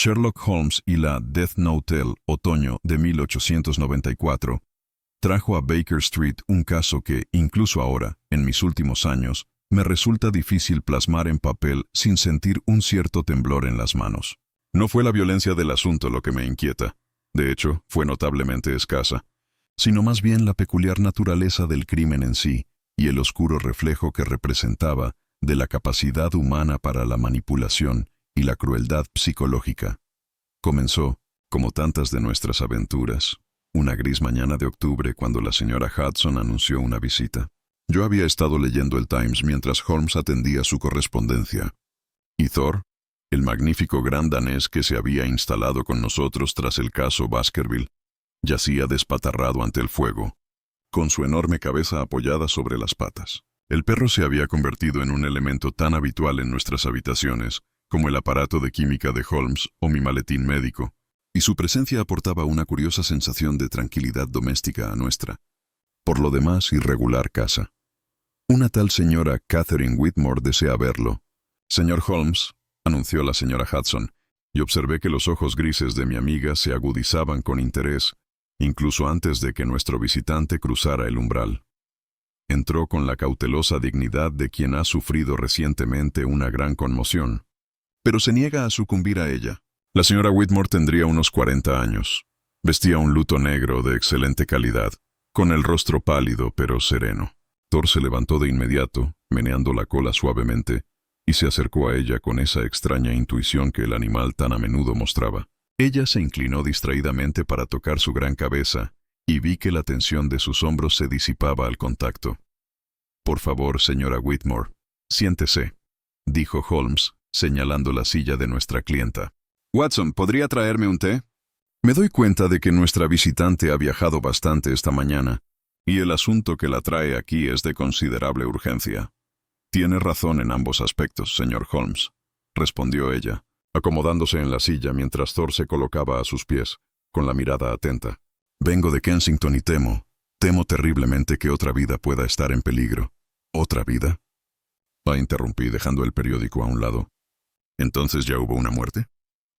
Sherlock Holmes y la Death Note, otoño de 1894, trajo a Baker Street un caso que, incluso ahora, en mis últimos años, me resulta difícil plasmar en papel sin sentir un cierto temblor en las manos. No fue la violencia del asunto lo que me inquieta, de hecho, fue notablemente escasa, sino más bien la peculiar naturaleza del crimen en sí y el oscuro reflejo que representaba de la capacidad humana para la manipulación y la crueldad psicológica. Comenzó, como tantas de nuestras aventuras, una gris mañana de octubre cuando la señora Hudson anunció una visita. Yo había estado leyendo el Times mientras Holmes atendía su correspondencia. Y Thor, el magnífico gran danés que se había instalado con nosotros tras el caso Baskerville, yacía despatarrado ante el fuego, con su enorme cabeza apoyada sobre las patas. El perro se había convertido en un elemento tan habitual en nuestras habitaciones como el aparato de química de Holmes o mi maletín médico, y su presencia aportaba una curiosa sensación de tranquilidad doméstica a nuestra, por lo demás, irregular casa. Una tal señora Catherine Whitmore desea verlo. Señor Holmes, anunció la señora Hudson, y observé que los ojos grises de mi amiga se agudizaban con interés, incluso antes de que nuestro visitante cruzara el umbral. Entró con la cautelosa dignidad de quien ha sufrido recientemente una gran conmoción, pero se niega a sucumbir a ella. La señora Whitmore tendría unos 40 años. Vestía un luto negro de excelente calidad, con el rostro pálido pero sereno. Thor se levantó de inmediato, meneando la cola suavemente, y se acercó a ella con esa extraña intuición que el animal tan a menudo mostraba. Ella se inclinó distraídamente para tocar su gran cabeza, y vi que la tensión de sus hombros se disipaba al contacto. «Por favor, señora Whitmore, siéntese», dijo Holmes, señalando la silla de nuestra clienta. «Watson, ¿podría traerme un té?» Me doy cuenta de que nuestra visitante ha viajado bastante esta mañana, y el asunto que la trae aquí es de considerable urgencia. «Tiene razón en ambos aspectos, señor Holmes», respondió ella, acomodándose en la silla mientras Thor se colocaba a sus pies, con la mirada atenta. «Vengo de Kensington y temo terriblemente que otra vida pueda estar en peligro». «¿Otra vida?», la interrumpí dejando el periódico a un lado. «¿Entonces ya hubo una muerte?».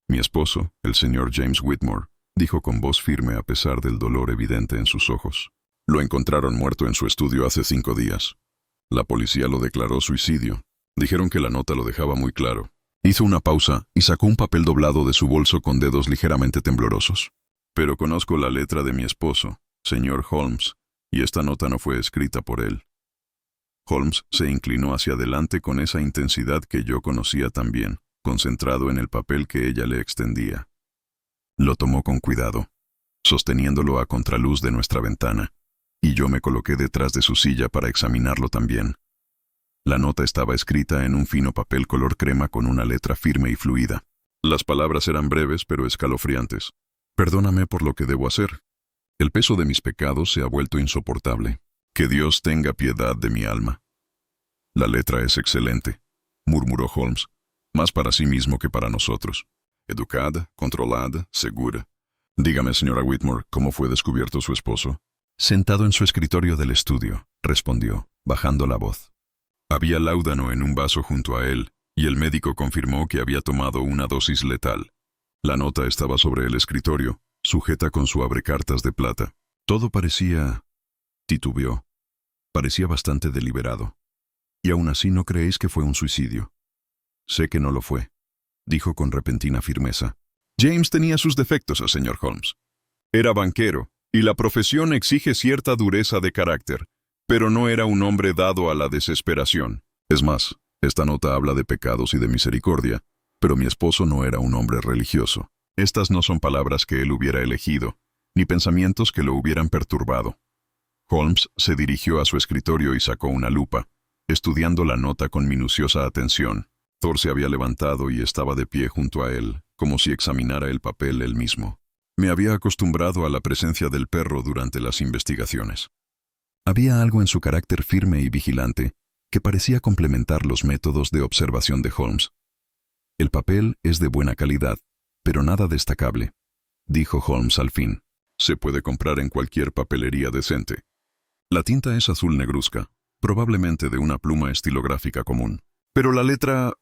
«Mi esposo, el señor James Whitmore», dijo con voz firme a pesar del dolor evidente en sus ojos. «Lo encontraron muerto en su estudio hace 5 días. La policía lo declaró suicidio. Dijeron que la nota lo dejaba muy claro». Hizo una pausa y sacó un papel doblado de su bolso con dedos ligeramente temblorosos. «Pero conozco la letra de mi esposo, señor Holmes, y esta nota no fue escrita por él». Holmes se inclinó hacia adelante con esa intensidad que yo conocía también, concentrado en el papel que ella le extendía. Lo tomó con cuidado, sosteniéndolo a contraluz de nuestra ventana, y yo me coloqué detrás de su silla para examinarlo también. La nota estaba escrita en un fino papel color crema con una letra firme y fluida. Las palabras eran breves pero escalofriantes. «Perdóname por lo que debo hacer. El peso de mis pecados se ha vuelto insoportable. Que Dios tenga piedad de mi alma». «La letra es excelente», murmuró Holmes, más para sí mismo que para nosotros. «Educada, controlada, segura». «Dígame, señora Whitmore, ¿cómo fue descubierto su esposo?» «Sentado en su escritorio del estudio», respondió, bajando la voz. Había láudano en un vaso junto a él, y el médico confirmó que había tomado una dosis letal. La nota estaba sobre el escritorio, sujeta con su abrecartas de plata. Todo parecía... titubeó. Parecía bastante deliberado. «Y aún así no creéis que fue un suicidio». «Sé que no lo fue», dijo con repentina firmeza. «James tenía sus defectos, señor Holmes. Era banquero, y la profesión exige cierta dureza de carácter, pero no era un hombre dado a la desesperación. Es más, esta nota habla de pecados y de misericordia, pero mi esposo no era un hombre religioso. Estas no son palabras que él hubiera elegido, ni pensamientos que lo hubieran perturbado». Holmes se dirigió a su escritorio y sacó una lupa, estudiando la nota con minuciosa atención. Thor se había levantado y estaba de pie junto a él, como si examinara el papel él mismo. Me había acostumbrado a la presencia del perro durante las investigaciones. Había algo en su carácter firme y vigilante que parecía complementar los métodos de observación de Holmes. «El papel es de buena calidad, pero nada destacable», dijo Holmes al fin. «Se puede comprar en cualquier papelería decente. La tinta es azul negruzca, probablemente de una pluma estilográfica común. Pero la letra...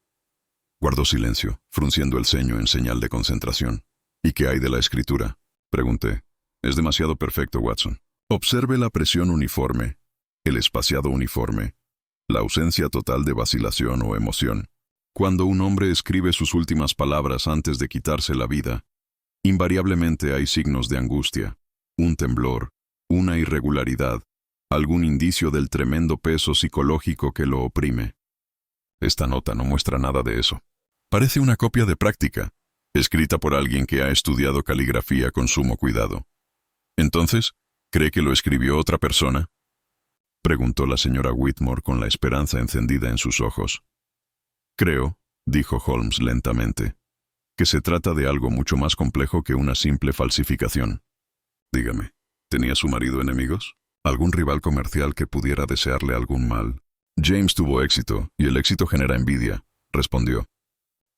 Guardó silencio, frunciendo el ceño en señal de concentración. ¿Y qué hay de la escritura?, pregunté. Es demasiado perfecto, Watson. Observe la presión uniforme, el espaciado uniforme, la ausencia total de vacilación o emoción. Cuando un hombre escribe sus últimas palabras antes de quitarse la vida, invariablemente hay signos de angustia, un temblor, una irregularidad, algún indicio del tremendo peso psicológico que lo oprime. Esta nota no muestra nada de eso. Parece una copia de práctica, escrita por alguien que ha estudiado caligrafía con sumo cuidado. Entonces, ¿cree que lo escribió otra persona?, preguntó la señora Whitmore con la esperanza encendida en sus ojos. Creo, dijo Holmes lentamente, que se trata de algo mucho más complejo que una simple falsificación. Dígame, ¿tenía su marido enemigos? ¿Algún rival comercial que pudiera desearle algún mal? James tuvo éxito, y el éxito genera envidia, respondió.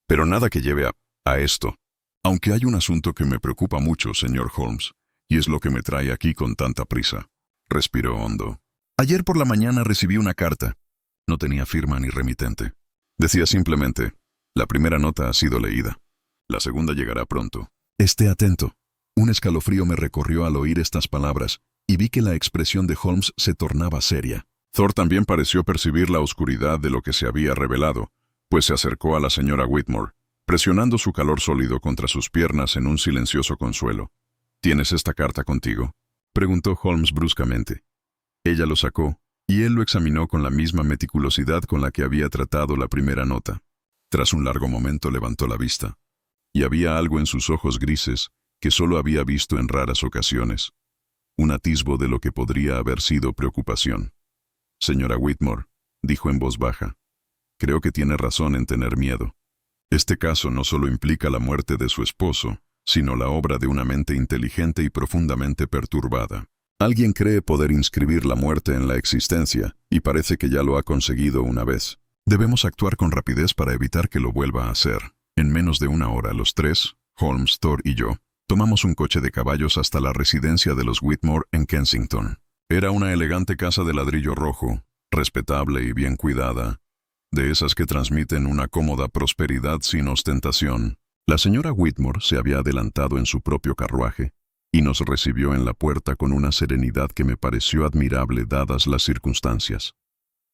Pero nada que lleve a esto. Aunque hay un asunto que me preocupa mucho, señor Holmes, y es lo que me trae aquí con tanta prisa. Respiró hondo. Ayer por la mañana recibí una carta. No tenía firma ni remitente. Decía simplemente, la primera nota ha sido leída. La segunda llegará pronto. Esté atento. Un escalofrío me recorrió al oír estas palabras, y vi que la expresión de Holmes se tornaba seria. Thor también pareció percibir la oscuridad de lo que se había revelado, pues se acercó a la señora Whitmore, presionando su calor sólido contra sus piernas en un silencioso consuelo. ¿Tienes esta carta contigo?, preguntó Holmes bruscamente. Ella lo sacó, y él lo examinó con la misma meticulosidad con la que había tratado la primera nota. Tras un largo momento levantó la vista, y había algo en sus ojos grises que solo había visto en raras ocasiones. Un atisbo de lo que podría haber sido preocupación. Señora Whitmore, dijo en voz baja, creo que tiene razón en tener miedo. Este caso no solo implica la muerte de su esposo, sino la obra de una mente inteligente y profundamente perturbada. Alguien cree poder inscribir la muerte en la existencia, y parece que ya lo ha conseguido una vez. Debemos actuar con rapidez para evitar que lo vuelva a hacer. En menos de una hora, los tres, Holmes, Thor y yo, tomamos un coche de caballos hasta la residencia de los Whitmore en Kensington. Era una elegante casa de ladrillo rojo, respetable y bien cuidada, de esas que transmiten una cómoda prosperidad sin ostentación. La señora Whitmore se había adelantado en su propio carruaje y nos recibió en la puerta con una serenidad que me pareció admirable dadas las circunstancias.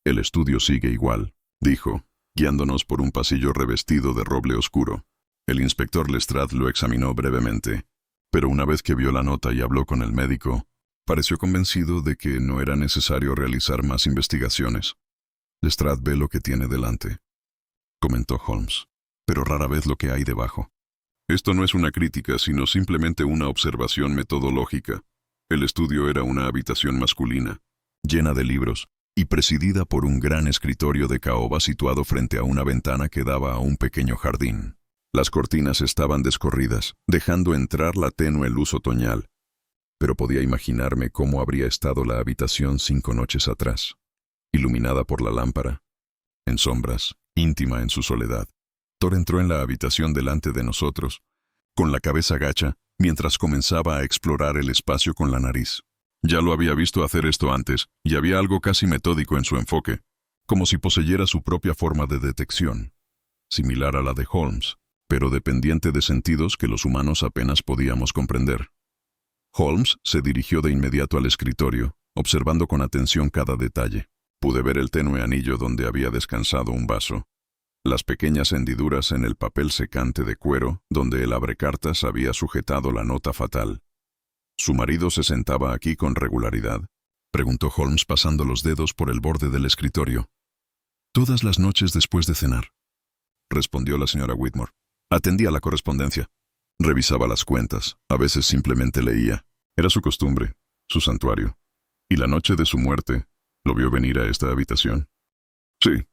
El estudio sigue igual, dijo, guiándonos por un pasillo revestido de roble oscuro. El inspector Lestrade lo examinó brevemente, pero una vez que vio la nota y habló con el médico, pareció convencido de que no era necesario realizar más investigaciones. Lestrade ve lo que tiene delante, comentó Holmes, pero rara vez lo que hay debajo. Esto no es una crítica, sino simplemente una observación metodológica. El estudio era una habitación masculina, llena de libros, y presidida por un gran escritorio de caoba situado frente a una ventana que daba a un pequeño jardín. Las cortinas estaban descorridas, dejando entrar la tenue luz otoñal, pero podía imaginarme cómo habría estado la habitación 5 noches atrás, iluminada por la lámpara, en sombras, íntima en su soledad. Thor entró en la habitación delante de nosotros, con la cabeza gacha, mientras comenzaba a explorar el espacio con la nariz. Ya lo había visto hacer esto antes, y había algo casi metódico en su enfoque, como si poseyera su propia forma de detección, similar a la de Holmes, pero dependiente de sentidos que los humanos apenas podíamos comprender. Holmes se dirigió de inmediato al escritorio, observando con atención cada detalle. Pude ver el tenue anillo donde había descansado un vaso, las pequeñas hendiduras en el papel secante de cuero donde el abrecartas había sujetado la nota fatal. ¿Su marido se sentaba aquí con regularidad?, preguntó Holmes pasando los dedos por el borde del escritorio. Todas las noches después de cenar, respondió la señora Whitmore. Atendía la correspondencia. Revisaba las cuentas, a veces simplemente leía. Era su costumbre, su santuario. ¿Y la noche de su muerte, lo vio venir a esta habitación? Sí.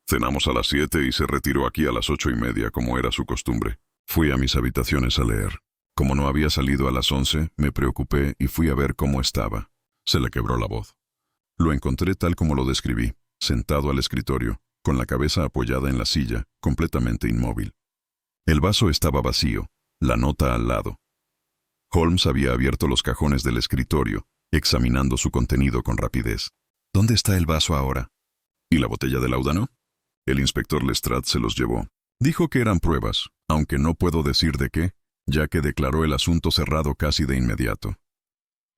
Cenamos a las 7 y se retiró aquí a las 8:30, como era su costumbre. Fui a mis habitaciones a leer. Como no había salido a las 11, me preocupé y fui a ver cómo estaba. Se le quebró la voz. Lo encontré tal como lo describí, sentado al escritorio, con la cabeza apoyada en la silla, completamente inmóvil. El vaso estaba vacío, la nota al lado. Holmes había abierto los cajones del escritorio, examinando su contenido con rapidez. ¿Dónde está el vaso ahora? ¿Y la botella de láudano? El inspector Lestrade se los llevó. Dijo que eran pruebas, aunque no puedo decir de qué, ya que declaró el asunto cerrado casi de inmediato.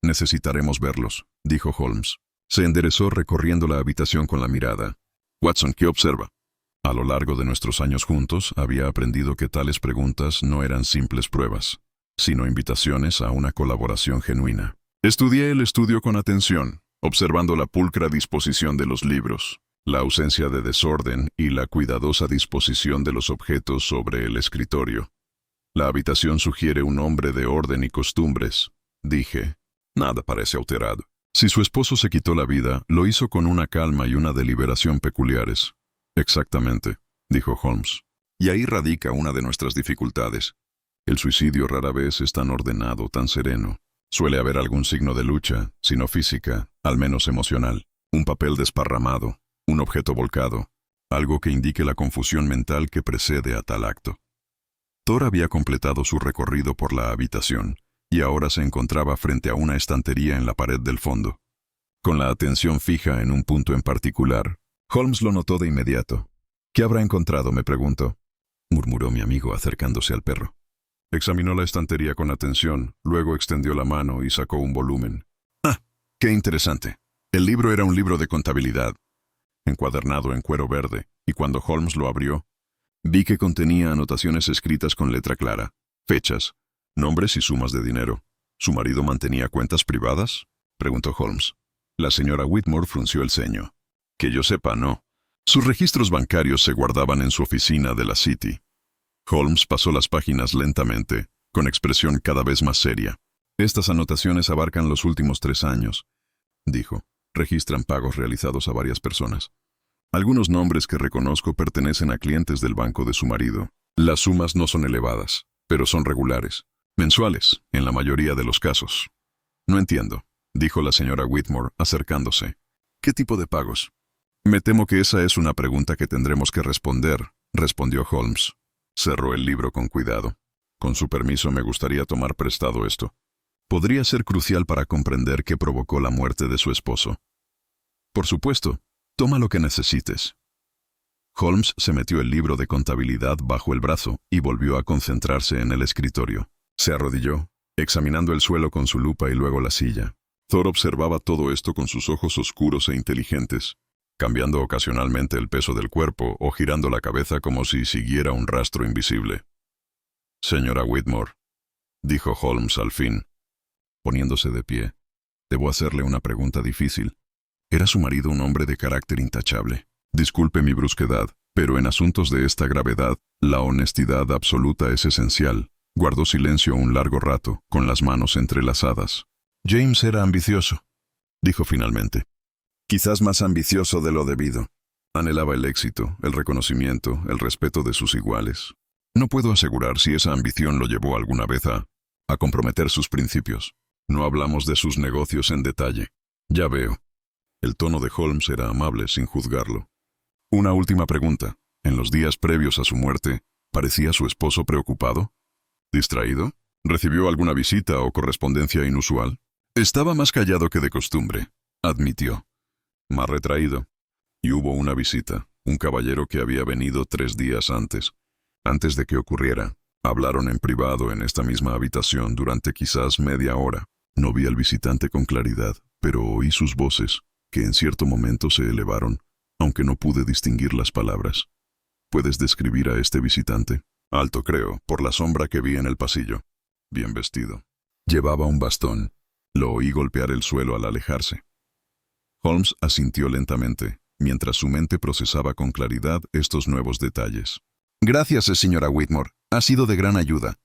Necesitaremos verlos, dijo Holmes. Se enderezó recorriendo la habitación con la mirada. Watson, ¿qué observa? A lo largo de nuestros años juntos, había aprendido que tales preguntas no eran simples pruebas, sino invitaciones a una colaboración genuina. Estudié el estudio con atención, observando la pulcra disposición de los libros, la ausencia de desorden y la cuidadosa disposición de los objetos sobre el escritorio. La habitación sugiere un hombre de orden y costumbres, dije. Nada parece alterado. Si su esposo se quitó la vida, lo hizo con una calma y una deliberación peculiares. Exactamente, dijo Holmes. Y ahí radica una de nuestras dificultades. El suicidio rara vez es tan ordenado, tan sereno. Suele haber algún signo de lucha, si no física, al menos emocional. Un papel desparramado, un objeto volcado, algo que indique la confusión mental que precede a tal acto. Thor había completado su recorrido por la habitación, y ahora se encontraba frente a una estantería en la pared del fondo. Con la atención fija en un punto en particular, Holmes lo notó de inmediato. ¿Qué habrá encontrado?, me preguntó, murmuró mi amigo acercándose al perro. Examinó la estantería con atención, luego extendió la mano y sacó un volumen. ¡Ah! ¡Qué interesante! El libro era un libro de contabilidad, encuadernado en cuero verde, y cuando Holmes lo abrió, vi que contenía anotaciones escritas con letra clara, fechas, nombres y sumas de dinero. ¿Su marido mantenía cuentas privadas?, preguntó Holmes. La señora Whitmore frunció el ceño. Que yo sepa, no. Sus registros bancarios se guardaban en su oficina de la City. Holmes pasó las páginas lentamente, con expresión cada vez más seria. Estas anotaciones abarcan los últimos 3 años, dijo. Registran pagos realizados a varias personas. Algunos nombres que reconozco pertenecen a clientes del banco de su marido. Las sumas no son elevadas, pero son regulares. Mensuales, en la mayoría de los casos. No entiendo, dijo la señora Whitmore, acercándose. ¿Qué tipo de pagos? Me temo que esa es una pregunta que tendremos que responder, respondió Holmes. Cerró el libro con cuidado. Con su permiso, me gustaría tomar prestado esto. Podría ser crucial para comprender qué provocó la muerte de su esposo. Por supuesto, toma lo que necesites. Holmes se metió el libro de contabilidad bajo el brazo y volvió a concentrarse en el escritorio. Se arrodilló, examinando el suelo con su lupa y luego la silla. Thor observaba todo esto con sus ojos oscuros e inteligentes, cambiando ocasionalmente el peso del cuerpo o girando la cabeza como si siguiera un rastro invisible. Señora Whitmore, dijo Holmes al fin, poniéndose de pie, debo hacerle una pregunta difícil. ¿Era su marido un hombre de carácter intachable? Disculpe mi brusquedad, pero en asuntos de esta gravedad, la honestidad absoluta es esencial. Guardó silencio un largo rato, con las manos entrelazadas. James era ambicioso, dijo finalmente. Quizás más ambicioso de lo debido. Anhelaba el éxito, el reconocimiento, el respeto de sus iguales. No puedo asegurar si esa ambición lo llevó alguna vez a comprometer sus principios. No hablamos de sus negocios en detalle. Ya veo. El tono de Holmes era amable sin juzgarlo. Una última pregunta. En los días previos a su muerte, ¿parecía su esposo preocupado? ¿Distraído? ¿Recibió alguna visita o correspondencia inusual? Estaba más callado que de costumbre, admitió. Más retraído. Y hubo una visita, un caballero que había venido 3 días antes. Antes de que ocurriera, hablaron en privado en esta misma habitación durante quizás media hora. No vi al visitante con claridad, pero oí sus voces, que en cierto momento se elevaron, aunque no pude distinguir las palabras. ¿Puedes describir a este visitante? Alto, creo, por la sombra que vi en el pasillo. Bien vestido. Llevaba un bastón. Lo oí golpear el suelo al alejarse. Holmes asintió lentamente, mientras su mente procesaba con claridad estos nuevos detalles. Gracias, señora Whitmore. Ha sido de gran ayuda.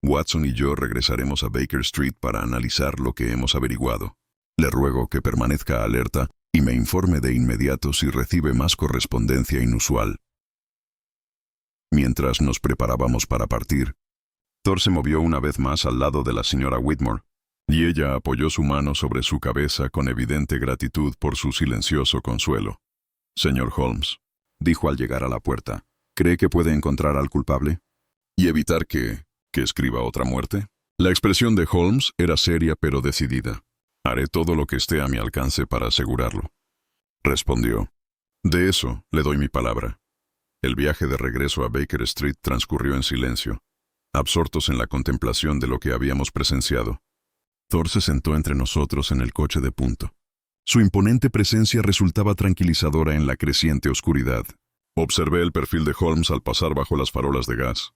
Watson y yo regresaremos a Baker Street para analizar lo que hemos averiguado. Le ruego que permanezca alerta y me informe de inmediato si recibe más correspondencia inusual. Mientras nos preparábamos para partir, Thor se movió una vez más al lado de la señora Whitmore, y ella apoyó su mano sobre su cabeza con evidente gratitud por su silencioso consuelo. Señor Holmes, dijo al llegar a la puerta, ¿cree que puede encontrar al culpable? ¿Y evitar que escriba otra muerte? La expresión de Holmes era seria pero decidida. Haré todo lo que esté a mi alcance para asegurarlo. Respondió. De eso le doy mi palabra. El viaje de regreso a Baker Street transcurrió en silencio, absortos en la contemplación de lo que habíamos presenciado. Thor se sentó entre nosotros en el coche de punto. Su imponente presencia resultaba tranquilizadora en la creciente oscuridad. Observé el perfil de Holmes al pasar bajo las farolas de gas,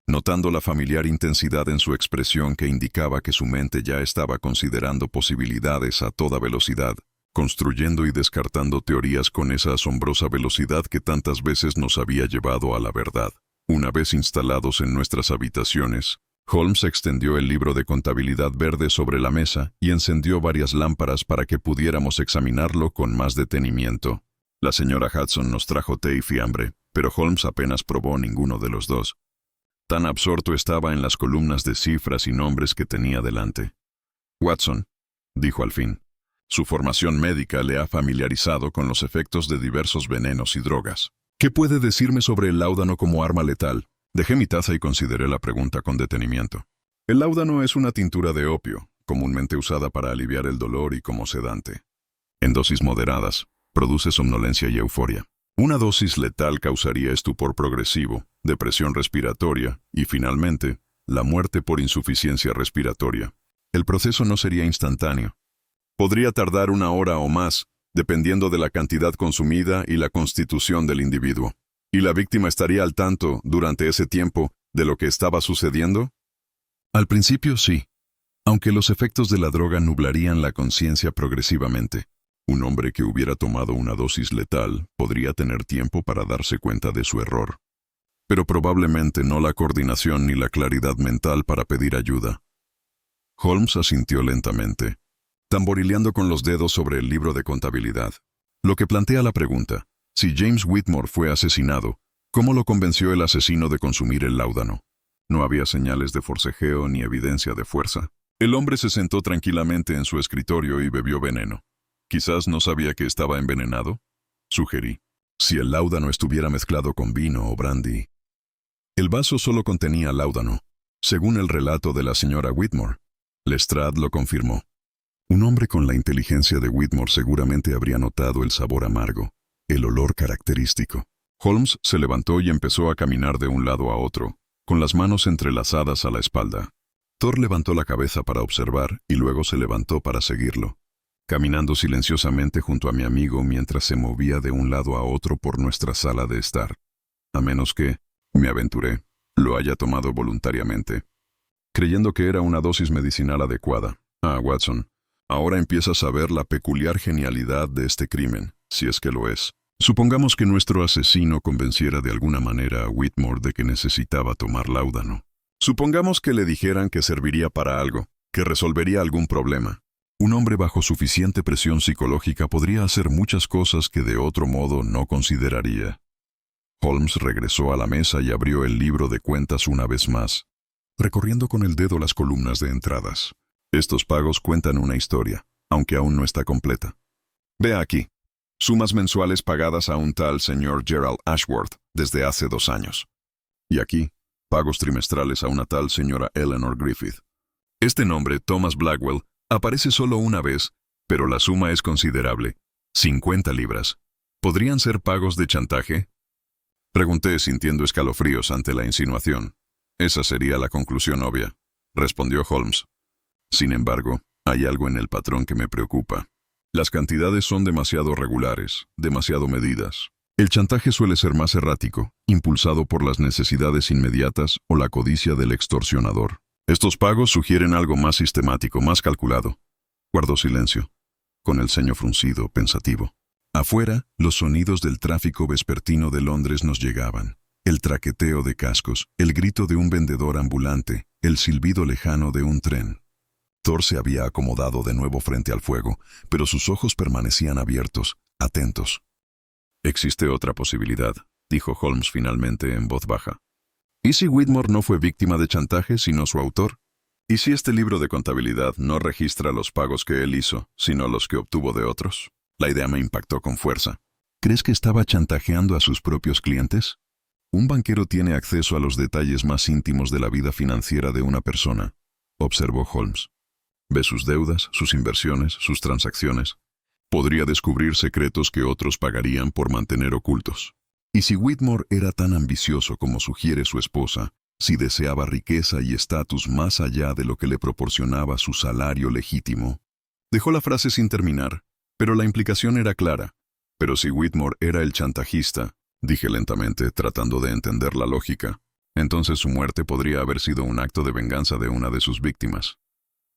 notando la familiar intensidad en su expresión que indicaba que su mente ya estaba considerando posibilidades a toda velocidad, construyendo y descartando teorías con esa asombrosa velocidad que tantas veces nos había llevado a la verdad. Una vez instalados en nuestras habitaciones, Holmes extendió el libro de contabilidad verde sobre la mesa y encendió varias lámparas para que pudiéramos examinarlo con más detenimiento. La señora Hudson nos trajo té y fiambre, pero Holmes apenas probó ninguno de los dos. Tan absorto estaba en las columnas de cifras y nombres que tenía delante. Watson, dijo al fin. Su formación médica le ha familiarizado con los efectos de diversos venenos y drogas. ¿Qué puede decirme sobre el láudano como arma letal? Dejé mi taza y consideré la pregunta con detenimiento. El láudano es una tintura de opio, comúnmente usada para aliviar el dolor y como sedante. En dosis moderadas, produce somnolencia y euforia. Una dosis letal causaría estupor progresivo, depresión respiratoria y, finalmente, la muerte por insuficiencia respiratoria. El proceso no sería instantáneo. Podría tardar 1 hora o más, dependiendo de la cantidad consumida y la constitución del individuo. ¿Y la víctima estaría al tanto, durante ese tiempo, de lo que estaba sucediendo? Al principio sí, aunque los efectos de la droga nublarían la conciencia progresivamente. Un hombre que hubiera tomado una dosis letal podría tener tiempo para darse cuenta de su error, pero probablemente no la coordinación ni la claridad mental para pedir ayuda. Holmes asintió lentamente, tamborileando con los dedos sobre el libro de contabilidad, lo que plantea la pregunta: si James Whitmore fue asesinado, ¿cómo lo convenció el asesino de consumir el láudano? No había señales de forcejeo ni evidencia de fuerza. El hombre se sentó tranquilamente en su escritorio y bebió veneno. ¿Quizás no sabía que estaba envenenado? Sugerí. Si el láudano estuviera mezclado con vino o brandy. El vaso solo contenía láudano, según el relato de la señora Whitmore. Lestrade lo confirmó. Un hombre con la inteligencia de Whitmore seguramente habría notado el sabor amargo, el olor característico. Holmes se levantó y empezó a caminar de un lado a otro, con las manos entrelazadas a la espalda. Thor levantó la cabeza para observar y luego se levantó para seguirlo, caminando silenciosamente junto a mi amigo mientras se movía de un lado a otro por nuestra sala de estar. A menos que, me aventuré, lo haya tomado voluntariamente, creyendo que era una dosis medicinal adecuada. Watson, ahora empiezas a ver la peculiar genialidad de este crimen, si es que lo es. Supongamos que nuestro asesino convenciera de alguna manera a Whitmore de que necesitaba tomar láudano. Supongamos que le dijeran que serviría para algo, que resolvería algún problema. Un hombre bajo suficiente presión psicológica podría hacer muchas cosas que de otro modo no consideraría. Holmes regresó a la mesa y abrió el libro de cuentas una vez más, recorriendo con el dedo las columnas de entradas. Estos pagos cuentan una historia, aunque aún no está completa. Vea aquí. Sumas mensuales pagadas a un tal señor Gerald Ashworth desde hace 2 años. Y aquí, pagos trimestrales a una tal señora Eleanor Griffith. Este nombre, Thomas Blackwell, aparece solo una vez, pero la suma es considerable. 50 libras. ¿Podrían ser pagos de chantaje? Pregunté sintiendo escalofríos ante la insinuación. Esa sería la conclusión obvia, respondió Holmes. Sin embargo, hay algo en el patrón que me preocupa. Las cantidades son demasiado regulares, demasiado medidas. El chantaje suele ser más errático, impulsado por las necesidades inmediatas o la codicia del extorsionador. Estos pagos sugieren algo más sistemático, más calculado. Guardó silencio, con el ceño fruncido, pensativo. Afuera, los sonidos del tráfico vespertino de Londres nos llegaban. El traqueteo de cascos, el grito de un vendedor ambulante, el silbido lejano de un tren. Thor se había acomodado de nuevo frente al fuego, pero sus ojos permanecían abiertos, atentos. «Existe otra posibilidad», dijo Holmes finalmente en voz baja. ¿Y si Whitmore no fue víctima de chantaje, sino su autor? ¿Y si este libro de contabilidad no registra los pagos que él hizo, sino los que obtuvo de otros? La idea me impactó con fuerza. ¿Crees que estaba chantajeando a sus propios clientes? Un banquero tiene acceso a los detalles más íntimos de la vida financiera de una persona, observó Holmes. Ve sus deudas, sus inversiones, sus transacciones. Podría descubrir secretos que otros pagarían por mantener ocultos. Y si Whitmore era tan ambicioso como sugiere su esposa, si deseaba riqueza y estatus más allá de lo que le proporcionaba su salario legítimo. Dejó la frase sin terminar, pero la implicación era clara. Pero si Whitmore era el chantajista, dije lentamente, tratando de entender la lógica, entonces su muerte podría haber sido un acto de venganza de una de sus víctimas.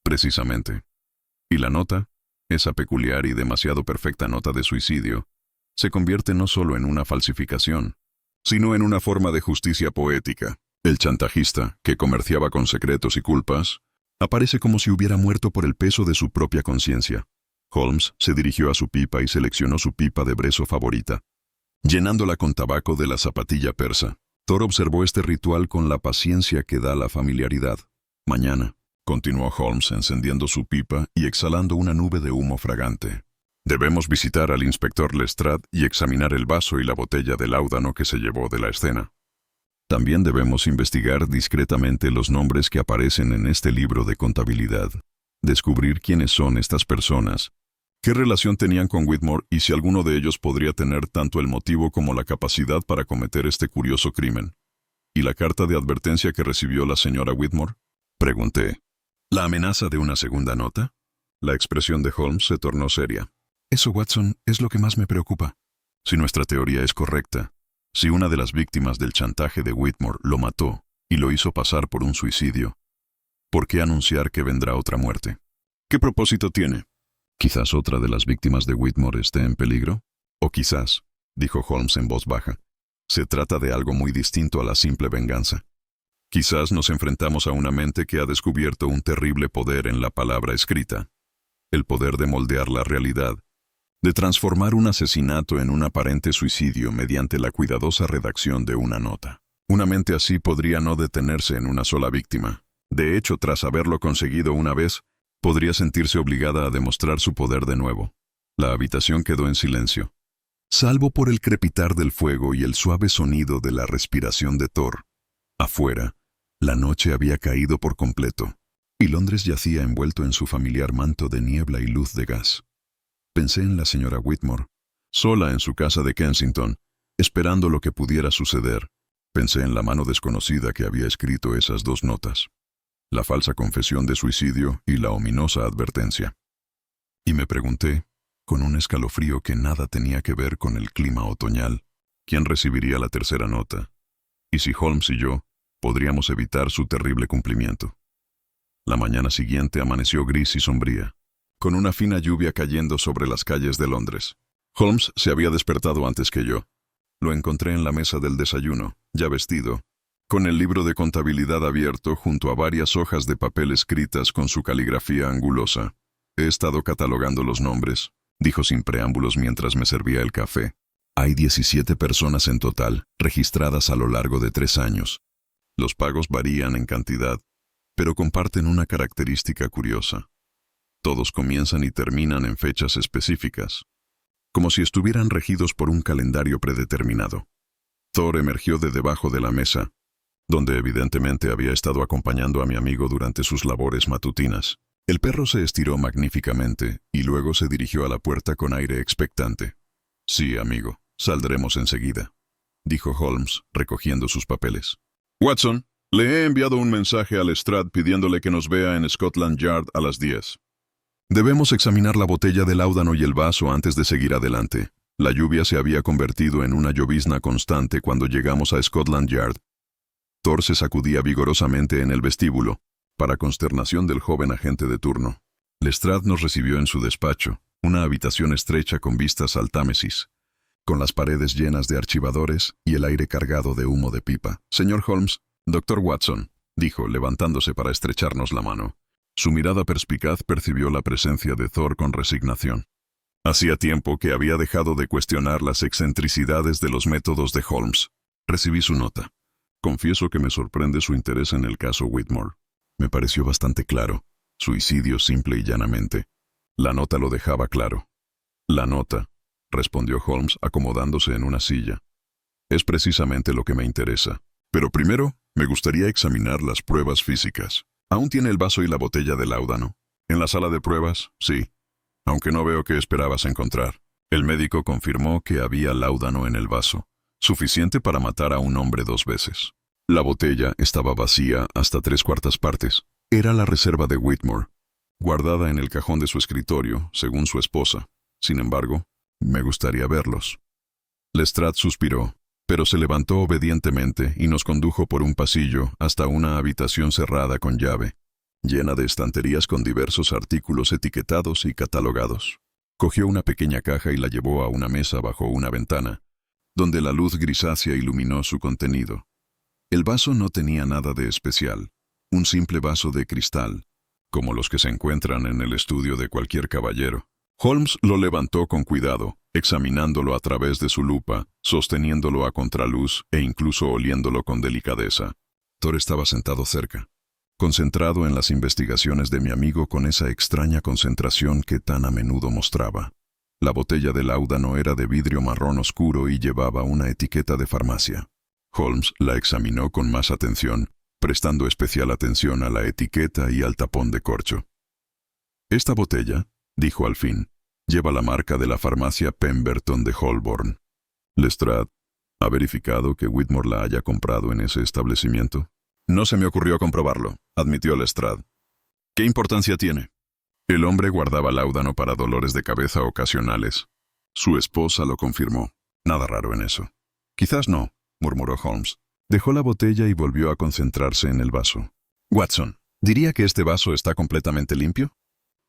Precisamente. Y la nota, esa peculiar y demasiado perfecta nota de suicidio, se convierte no solo en una falsificación, sino en una forma de justicia poética. El chantajista, que comerciaba con secretos y culpas, aparece como si hubiera muerto por el peso de su propia conciencia. Holmes se dirigió a su pipa y seleccionó su pipa de brezo favorita, llenándola con tabaco de la zapatilla persa. Thor observó este ritual con la paciencia que da la familiaridad. Mañana, continuó Holmes encendiendo su pipa y exhalando una nube de humo fragante. Debemos visitar al inspector Lestrade y examinar el vaso y la botella de láudano que se llevó de la escena. También debemos investigar discretamente los nombres que aparecen en este libro de contabilidad, descubrir quiénes son estas personas, qué relación tenían con Whitmore y si alguno de ellos podría tener tanto el motivo como la capacidad para cometer este curioso crimen. ¿Y la carta de advertencia que recibió la señora Whitmore?, pregunté. ¿La amenaza de una segunda nota? La expresión de Holmes se tornó seria. Eso, Watson, es lo que más me preocupa. Si nuestra teoría es correcta, si una de las víctimas del chantaje de Whitmore lo mató y lo hizo pasar por un suicidio, ¿por qué anunciar que vendrá otra muerte? ¿Qué propósito tiene? ¿Quizás otra de las víctimas de Whitmore esté en peligro? O quizás, dijo Holmes en voz baja, se trata de algo muy distinto a la simple venganza. Quizás nos enfrentamos a una mente que ha descubierto un terrible poder en la palabra escrita, el poder de moldear la realidad, de transformar un asesinato en un aparente suicidio mediante la cuidadosa redacción de una nota. Una mente así podría no detenerse en una sola víctima. De hecho, tras haberlo conseguido una vez, podría sentirse obligada a demostrar su poder de nuevo. La habitación quedó en silencio, salvo por el crepitar del fuego y el suave sonido de la respiración de Thor. Afuera, la noche había caído por completo, y Londres yacía envuelto en su familiar manto de niebla y luz de gas. Pensé en la señora Whitmore, sola en su casa de Kensington, esperando lo que pudiera suceder. Pensé en la mano desconocida que había escrito esas dos notas, la falsa confesión de suicidio y la ominosa advertencia. Y me pregunté, con un escalofrío que nada tenía que ver con el clima otoñal, ¿quién recibiría la tercera nota? Y si Holmes y yo podríamos evitar su terrible cumplimiento. La mañana siguiente amaneció gris y sombría, con una fina lluvia cayendo sobre las calles de Londres. Holmes se había despertado antes que yo. Lo encontré en la mesa del desayuno, ya vestido, con el libro de contabilidad abierto junto a varias hojas de papel escritas con su caligrafía angulosa. He estado catalogando los nombres, dijo sin preámbulos mientras me servía el café. Hay 17 personas en total, registradas a lo largo de 3 años. Los pagos varían en cantidad, pero comparten una característica curiosa. Todos comienzan y terminan en fechas específicas, como si estuvieran regidos por un calendario predeterminado. Thor emergió de debajo de la mesa, donde evidentemente había estado acompañando a mi amigo durante sus labores matutinas. El perro se estiró magníficamente y luego se dirigió a la puerta con aire expectante. Sí, amigo, saldremos enseguida, dijo Holmes, recogiendo sus papeles. Watson, le he enviado un mensaje a Lestrade pidiéndole que nos vea en Scotland Yard a las 10. Debemos examinar la botella de láudano y el vaso antes de seguir adelante. La lluvia se había convertido en una llovizna constante cuando llegamos a Scotland Yard. Thor se sacudía vigorosamente en el vestíbulo, para consternación del joven agente de turno. Lestrade nos recibió en su despacho, una habitación estrecha con vistas al Támesis, con las paredes llenas de archivadores y el aire cargado de humo de pipa. Señor Holmes, Dr. Watson, dijo, levantándose para estrecharnos la mano. Su mirada perspicaz percibió la presencia de Thor con resignación. Hacía tiempo que había dejado de cuestionar las excentricidades de los métodos de Holmes. Recibí su nota. Confieso que me sorprende su interés en el caso Whitmore. Me pareció bastante claro. Suicidio simple y llanamente. La nota lo dejaba claro. La nota, respondió Holmes acomodándose en una silla. Es precisamente lo que me interesa. Pero primero, me gustaría examinar las pruebas físicas. ¿Aún tiene el vaso y la botella de láudano? ¿En la sala de pruebas? Sí. Aunque no veo qué esperabas encontrar. El médico confirmó que había láudano en el vaso. suficiente para matar a un hombre 2 veces. La botella estaba vacía hasta 3/4 partes. Era la reserva de Whitmore, guardada en el cajón de su escritorio, según su esposa. Sin embargo, me gustaría verlos. Lestrade suspiró, pero se levantó obedientemente y nos condujo por un pasillo hasta una habitación cerrada con llave, llena de estanterías con diversos artículos etiquetados y catalogados. Cogió una pequeña caja y la llevó a una mesa bajo una ventana, donde la luz grisácea iluminó su contenido. El vaso no tenía nada de especial, un simple vaso de cristal, como los que se encuentran en el estudio de cualquier caballero. Holmes lo levantó con cuidado, examinándolo a través de su lupa, sosteniéndolo a contraluz e incluso oliéndolo con delicadeza. Thor estaba sentado cerca, concentrado en las investigaciones de mi amigo con esa extraña concentración que tan a menudo mostraba. La botella de láudano era de vidrio marrón oscuro y llevaba una etiqueta de farmacia. Holmes la examinó con más atención, prestando especial atención a la etiqueta y al tapón de corcho. «Esta botella», dijo al fin, «lleva la marca de la farmacia Pemberton de Holborn. Lestrade, ¿ha verificado que Whitmore la haya comprado en ese establecimiento?» «No se me ocurrió comprobarlo», admitió Lestrade. «¿Qué importancia tiene?» El hombre guardaba láudano para dolores de cabeza ocasionales. Su esposa lo confirmó. «Nada raro en eso». «Quizás no», murmuró Holmes. Dejó la botella y volvió a concentrarse en el vaso. «Watson, ¿diría que este vaso está completamente limpio?»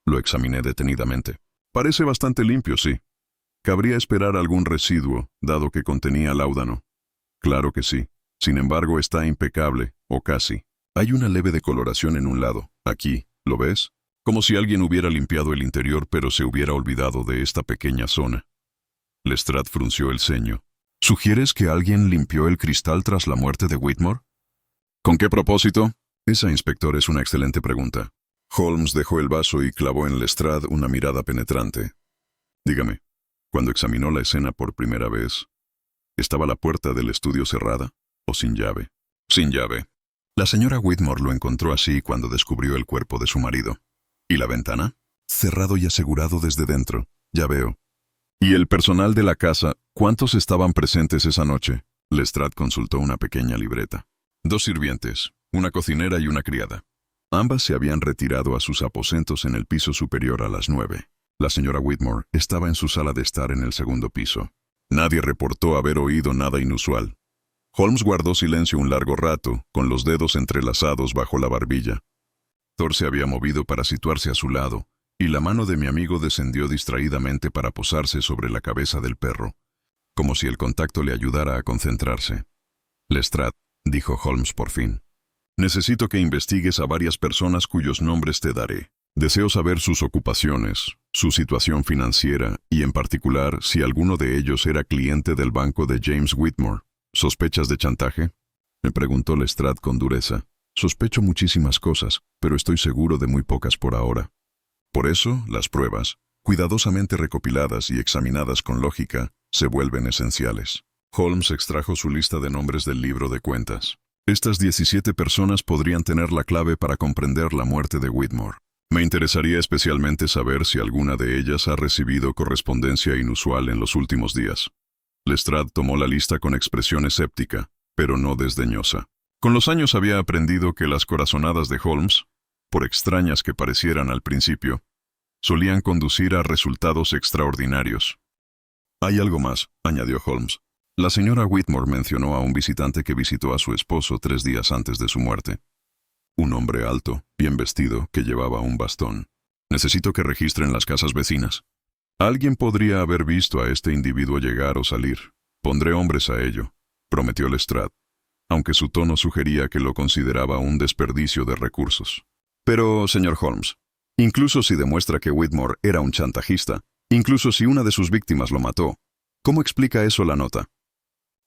Lo examiné detenidamente. «Parece bastante limpio, sí. Cabría esperar algún residuo, dado que contenía láudano». «Claro que sí. Sin embargo, está impecable, o casi. Hay una leve decoloración en un lado. Aquí, ¿lo ves? Como si alguien hubiera limpiado el interior pero se hubiera olvidado de esta pequeña zona». Lestrade frunció el ceño. «¿Sugieres que alguien limpió el cristal tras la muerte de Whitmore?» «¿Con qué propósito?» «Esa, inspector, es una excelente pregunta». Holmes dejó el vaso y clavó en Lestrade una mirada penetrante. «Dígame, cuando examinó la escena por primera vez, ¿estaba la puerta del estudio cerrada o sin llave?» «Sin llave». La señora Whitmore lo encontró así cuando descubrió el cuerpo de su marido. «¿Y la ventana?» «Cerrado y asegurado desde dentro, ya veo». «¿Y el personal de la casa, cuántos estaban presentes esa noche?» Lestrade consultó una pequeña libreta. 2 sirvientes, una cocinera y una criada. Ambas se habían retirado a sus aposentos en el piso superior a las 9. La señora Whitmore estaba en su sala de estar en el segundo piso. Nadie reportó haber oído nada inusual. Holmes guardó silencio un largo rato, con los dedos entrelazados bajo la barbilla. Thor se había movido para situarse a su lado, y la mano de mi amigo descendió distraídamente para posarse sobre la cabeza del perro, como si el contacto le ayudara a concentrarse. «Lestrade», dijo Holmes por fin, «necesito que investigues a varias personas cuyos nombres te daré. Deseo saber sus ocupaciones, su situación financiera y, en particular, si alguno de ellos era cliente del banco de James Whitmore. ¿Sospechas de chantaje?», me preguntó Lestrade con dureza. «Sospecho muchísimas cosas, pero estoy seguro de muy pocas por ahora. Por eso, las pruebas, cuidadosamente recopiladas y examinadas con lógica, se vuelven esenciales». Holmes extrajo su lista de nombres del libro de cuentas. «Estas 17 personas podrían tener la clave para comprender la muerte de Whitmore. Me interesaría especialmente saber si alguna de ellas ha recibido correspondencia inusual en los últimos días». Lestrade tomó la lista con expresión escéptica, pero no desdeñosa. Con los años había aprendido que las corazonadas de Holmes, por extrañas que parecieran al principio, solían conducir a resultados extraordinarios. «Hay algo más», añadió Holmes. «La señora Whitmore mencionó a un visitante que visitó a su esposo 3 días antes de su muerte. Un hombre alto, bien vestido, que llevaba un bastón. Necesito que registren las casas vecinas. Alguien podría haber visto a este individuo llegar o salir. Pondré hombres a ello», prometió Lestrade, aunque su tono sugería que lo consideraba un desperdicio de recursos. «Pero, señor Holmes, incluso si demuestra que Whitmore era un chantajista, incluso si una de sus víctimas lo mató, ¿cómo explica eso la nota?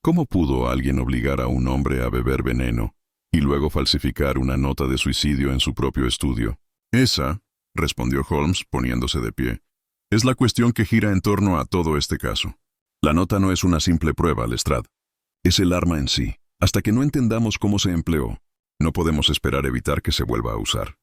¿Cómo pudo alguien obligar a un hombre a beber veneno y luego falsificar una nota de suicidio en su propio estudio?» «Esa», respondió Holmes poniéndose de pie, «es la cuestión que gira en torno a todo este caso. La nota no es una simple prueba, Lestrade. Es el arma en sí. Hasta que no entendamos cómo se empleó, no podemos esperar evitar que se vuelva a usar».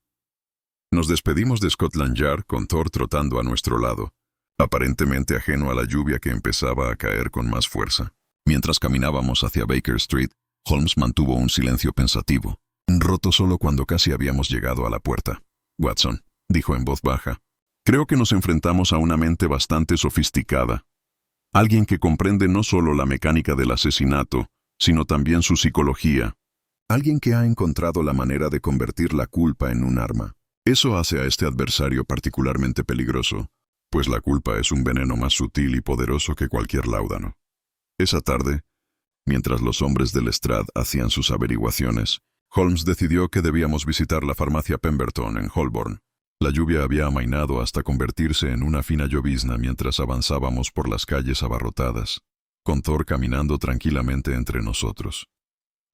Nos despedimos de Scotland Yard con Thor trotando a nuestro lado, aparentemente ajeno a la lluvia que empezaba a caer con más fuerza. Mientras caminábamos hacia Baker Street, Holmes mantuvo un silencio pensativo, roto solo cuando casi habíamos llegado a la puerta. «Watson», dijo en voz baja, «creo que nos enfrentamos a una mente bastante sofisticada. Alguien que comprende no solo la mecánica del asesinato, sino también su psicología. Alguien que ha encontrado la manera de convertir la culpa en un arma. Eso hace a este adversario particularmente peligroso, pues la culpa es un veneno más sutil y poderoso que cualquier láudano». Esa tarde, mientras los hombres del Lestrade hacían sus averiguaciones, Holmes decidió que debíamos visitar la farmacia Pemberton en Holborn. La lluvia había amainado hasta convertirse en una fina llovizna mientras avanzábamos por las calles abarrotadas, con Thor caminando tranquilamente entre nosotros.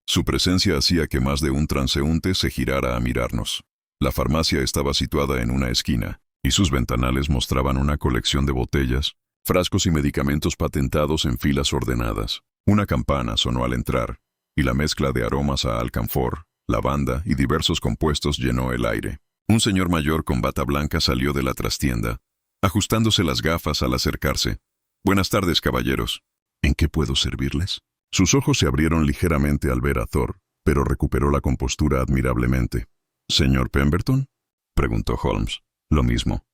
Su presencia hacía que más de un transeúnte se girara a mirarnos. La farmacia estaba situada en una esquina, y sus ventanales mostraban una colección de botellas, frascos y medicamentos patentados en filas ordenadas. Una campana sonó al entrar, y la mezcla de aromas a alcanfor, lavanda y diversos compuestos llenó el aire. Un señor mayor con bata blanca salió de la trastienda, ajustándose las gafas al acercarse. «Buenas tardes, caballeros. ¿En qué puedo servirles?» Sus ojos se abrieron ligeramente al ver a Thor, pero recuperó la compostura admirablemente. «¿Señor Pemberton?», preguntó Holmes. «Lo mismo».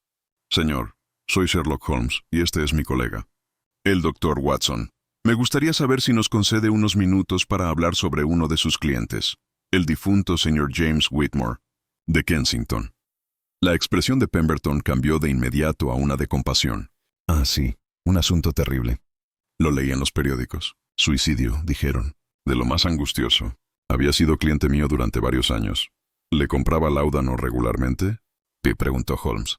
«Señor, soy Sherlock Holmes y este es mi colega, el doctor Watson. Me gustaría saber si nos concede unos minutos para hablar sobre uno de sus clientes, el difunto señor James Whitmore, de Kensington». La expresión de Pemberton cambió de inmediato a una de compasión. «Ah, sí, un asunto terrible. Lo leí en los periódicos. Suicidio, dijeron. De lo más angustioso. Había sido cliente mío durante varios años. ¿Le compraba láudano regularmente?», preguntó Holmes.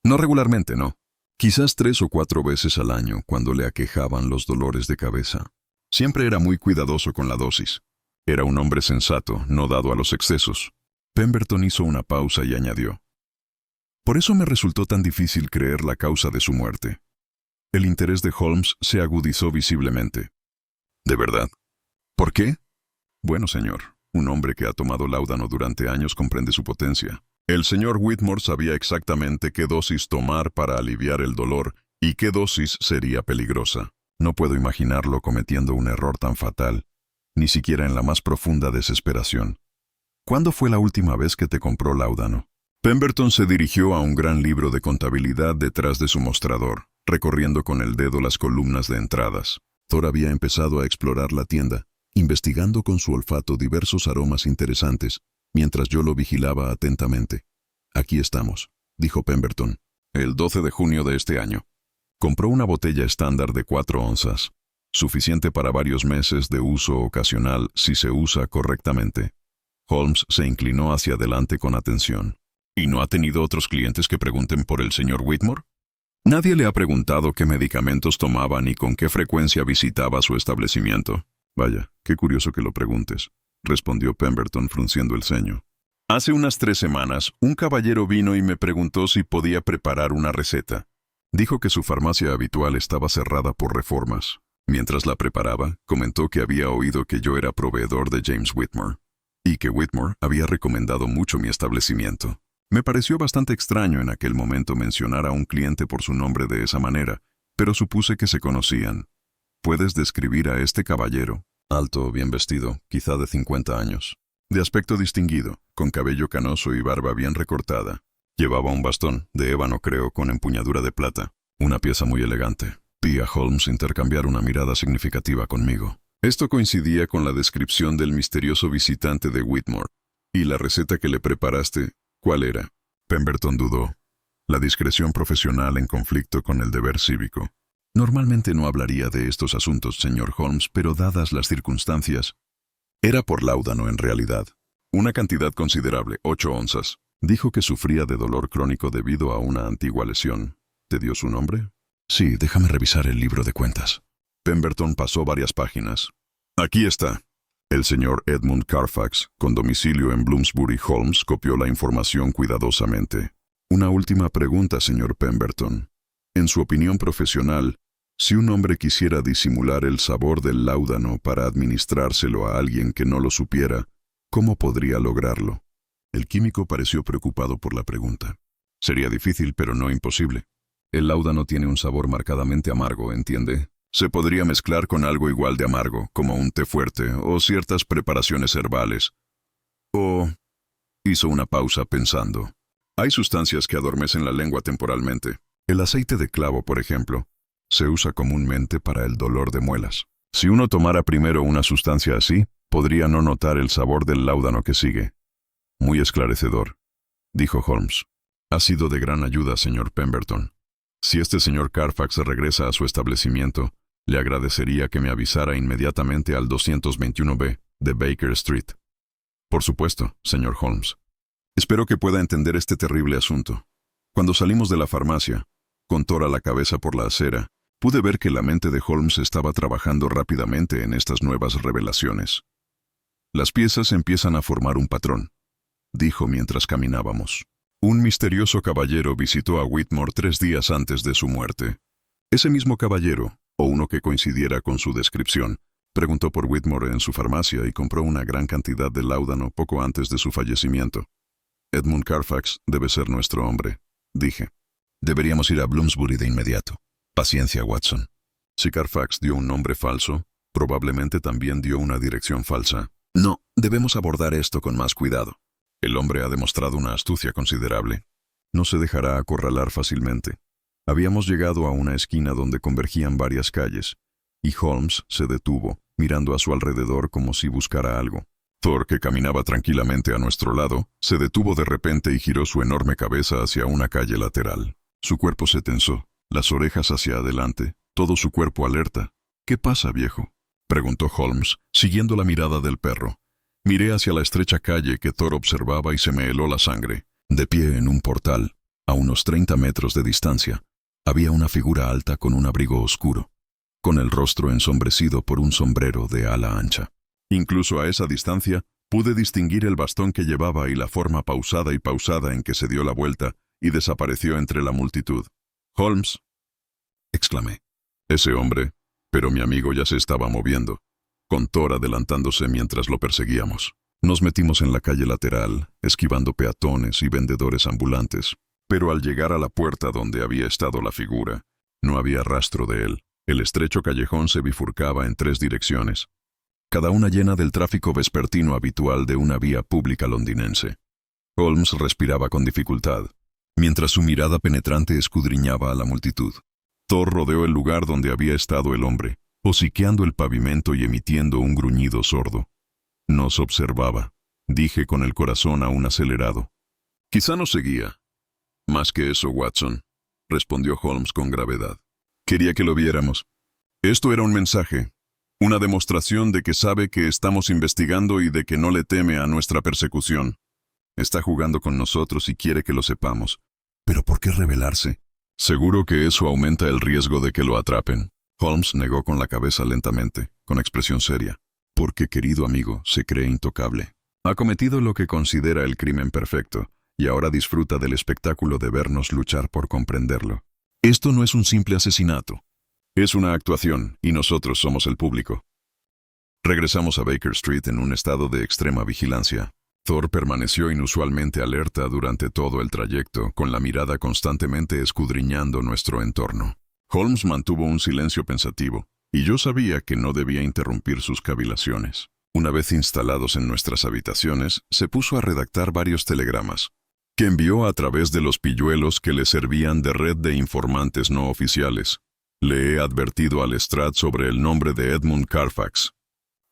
«No regularmente, no. Quizás 3 o 4 veces al año cuando le aquejaban los dolores de cabeza. Siempre era muy cuidadoso con la dosis. Era un hombre sensato, no dado a los excesos». Pemberton hizo una pausa y añadió: «Por eso me resultó tan difícil creer la causa de su muerte». El interés de Holmes se agudizó visiblemente. «¿De verdad? ¿Por qué?». «Bueno, señor, un hombre que ha tomado láudano durante años comprende su potencia. El señor Whitmore sabía exactamente qué dosis tomar para aliviar el dolor y qué dosis sería peligrosa. No puedo imaginarlo cometiendo un error tan fatal, ni siquiera en la más profunda desesperación. ¿Cuándo fue la última vez que te compró láudano?». Pemberton se dirigió a un gran libro de contabilidad detrás de su mostrador, recorriendo con el dedo las columnas de entradas. Thor había empezado a explorar la tienda, investigando con su olfato diversos aromas interesantes, mientras yo lo vigilaba atentamente. «Aquí estamos», dijo Pemberton, «el 12 de junio de este año. Compró una botella estándar de 4 onzas, suficiente para varios meses de uso ocasional si se usa correctamente». Holmes se inclinó hacia adelante con atención. «¿Y no ha tenido otros clientes que pregunten por el señor Whitmore?». «Nadie le ha preguntado qué medicamentos tomaba ni con qué frecuencia visitaba su establecimiento». «Vaya, qué curioso que lo preguntes», respondió Pemberton frunciendo el ceño. «Hace unas 3 semanas, un caballero vino y me preguntó si podía preparar una receta. Dijo que su farmacia habitual estaba cerrada por reformas. Mientras la preparaba, comentó que había oído que yo era proveedor de James Whitmore, y que Whitmore había recomendado mucho mi establecimiento. Me pareció bastante extraño en aquel momento mencionar a un cliente por su nombre de esa manera, pero supuse que se conocían. ¿Puedes describir a este caballero?» «Alto, bien vestido, quizá de 50 años. De aspecto distinguido, con cabello canoso y barba bien recortada. Llevaba un bastón, de ébano creo, con empuñadura de plata. Una pieza muy elegante». Vi a Holmes intercambiar una mirada significativa conmigo. Esto coincidía con la descripción del misterioso visitante de Whitmore. «¿Y la receta que le preparaste, cuál era?». Pemberton dudó. La discreción profesional en conflicto con el deber cívico. «Normalmente no hablaría de estos asuntos, señor Holmes, pero dadas las circunstancias». «Era por láudano en realidad. Una cantidad considerable, 8 onzas. Dijo que sufría de dolor crónico debido a una antigua lesión. ¿Te dio su nombre?». «Sí, déjame revisar el libro de cuentas». Pemberton pasó varias páginas. «Aquí está». El señor Edmund Carfax, con domicilio en Bloomsbury, Holmes, copió la información cuidadosamente. «Una última pregunta, señor Pemberton. En su opinión profesional, si un hombre quisiera disimular el sabor del láudano para administrárselo a alguien que no lo supiera, ¿cómo podría lograrlo?». El químico pareció preocupado por la pregunta. «Sería difícil, pero no imposible. El láudano tiene un sabor marcadamente amargo, ¿entiende? Se podría mezclar con algo igual de amargo, como un té fuerte o ciertas preparaciones herbales. O... Hizo una pausa pensando. Hay sustancias que adormecen la lengua temporalmente. El aceite de clavo, por ejemplo, se usa comúnmente para el dolor de muelas. Si uno tomara primero una sustancia así, podría no notar el sabor del láudano que sigue. Muy esclarecedor, dijo Holmes. Ha sido de gran ayuda, señor Pemberton. Si este señor Carfax regresa a su establecimiento, le agradecería que me avisara inmediatamente al 221B de Baker Street. Por supuesto, señor Holmes. Espero que pueda entender este terrible asunto. Cuando salimos de la farmacia, con Thor a la cabeza por la acera, pude ver que la mente de Holmes estaba trabajando rápidamente en estas nuevas revelaciones. Las piezas empiezan a formar un patrón, dijo mientras caminábamos. Un misterioso caballero visitó a Whitmore 3 días antes de su muerte. Ese mismo caballero, o uno que coincidiera con su descripción, preguntó por Whitmore en su farmacia y compró una gran cantidad de láudano poco antes de su fallecimiento. Edmund Carfax debe ser nuestro hombre, dije. Deberíamos ir a Bloomsbury de inmediato. Paciencia, Watson. Si Carfax dio un nombre falso, probablemente también dio una dirección falsa. No, debemos abordar esto con más cuidado. El hombre ha demostrado una astucia considerable. No se dejará acorralar fácilmente. Habíamos llegado a una esquina donde convergían varias calles, y Holmes se detuvo, mirando a su alrededor como si buscara algo. Thor, que caminaba tranquilamente a nuestro lado, se detuvo de repente y giró su enorme cabeza hacia una calle lateral. Su cuerpo se tensó, las orejas hacia adelante, todo su cuerpo alerta. «¿Qué pasa, viejo?», preguntó Holmes, siguiendo la mirada del perro. Miré hacia la estrecha calle que Thor observaba y se me heló la sangre. De pie en un portal, a unos 30 metros de distancia, había una figura alta con un abrigo oscuro, con el rostro ensombrecido por un sombrero de ala ancha. Incluso a esa distancia, pude distinguir el bastón que llevaba y la forma pausada en que se dio la vuelta y desapareció entre la multitud. «Holmes», exclamé. Ese hombre, pero mi amigo ya se estaba moviendo, con Thor adelantándose mientras lo perseguíamos. Nos metimos en la calle lateral, esquivando peatones y vendedores ambulantes, pero al llegar a la puerta donde había estado la figura, no había rastro de él. El estrecho callejón se bifurcaba en 3 direcciones, cada una llena del tráfico vespertino habitual de una vía pública londinense. Holmes respiraba con dificultad, mientras su mirada penetrante escudriñaba a la multitud. Thor rodeó el lugar donde había estado el hombre, hociqueando el pavimento y emitiendo un gruñido sordo. Nos observaba, dije con el corazón aún acelerado. Quizá nos seguía. Más que eso, Watson, respondió Holmes con gravedad. Quería que lo viéramos. Esto era un mensaje, una demostración de que sabe que estamos investigando y de que no le teme a nuestra persecución. Está jugando con nosotros y quiere que lo sepamos. ¿Pero por qué rebelarse? Seguro que eso aumenta el riesgo de que lo atrapen. Holmes negó con la cabeza lentamente, con expresión seria. Porque, querido amigo, se cree intocable. Ha cometido lo que considera el crimen perfecto, y ahora disfruta del espectáculo de vernos luchar por comprenderlo. Esto no es un simple asesinato. Es una actuación, y nosotros somos el público. Regresamos a Baker Street en un estado de extrema vigilancia. Thor permaneció inusualmente alerta durante todo el trayecto, con la mirada constantemente escudriñando nuestro entorno. Holmes mantuvo un silencio pensativo, y yo sabía que no debía interrumpir sus cavilaciones. Una vez instalados en nuestras habitaciones, se puso a redactar varios telegramas, que envió a través de los pilluelos que le servían de red de informantes no oficiales. Le he advertido a Lestrade sobre el nombre de Edmund Carfax,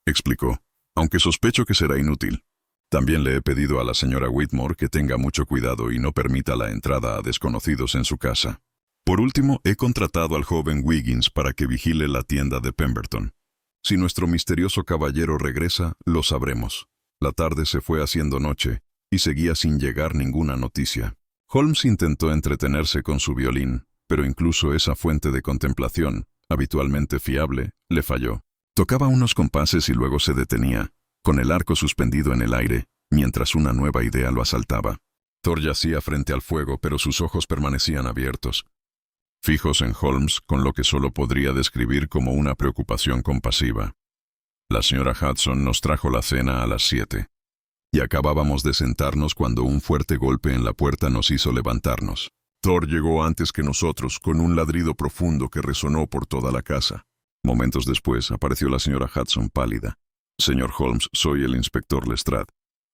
explicó, aunque sospecho que será inútil. También le he pedido a la señora Whitmore que tenga mucho cuidado y no permita la entrada a desconocidos en su casa. Por último, he contratado al joven Wiggins para que vigile la tienda de Pemberton. Si nuestro misterioso caballero regresa, lo sabremos. La tarde se fue haciendo noche, y seguía sin llegar ninguna noticia. Holmes intentó entretenerse con su violín, pero incluso esa fuente de contemplación, habitualmente fiable, le falló. Tocaba unos compases y luego se detenía, con el arco suspendido en el aire, mientras una nueva idea lo asaltaba. Thor yacía frente al fuego, pero sus ojos permanecían abiertos, fijos en Holmes, con lo que solo podría describir como una preocupación compasiva. La señora Hudson nos trajo la cena a las 7, y acabábamos de sentarnos cuando un fuerte golpe en la puerta nos hizo levantarnos. Thor llegó antes que nosotros, con un ladrido profundo que resonó por toda la casa. Momentos después apareció la señora Hudson pálida. Señor Holmes, soy el inspector Lestrade.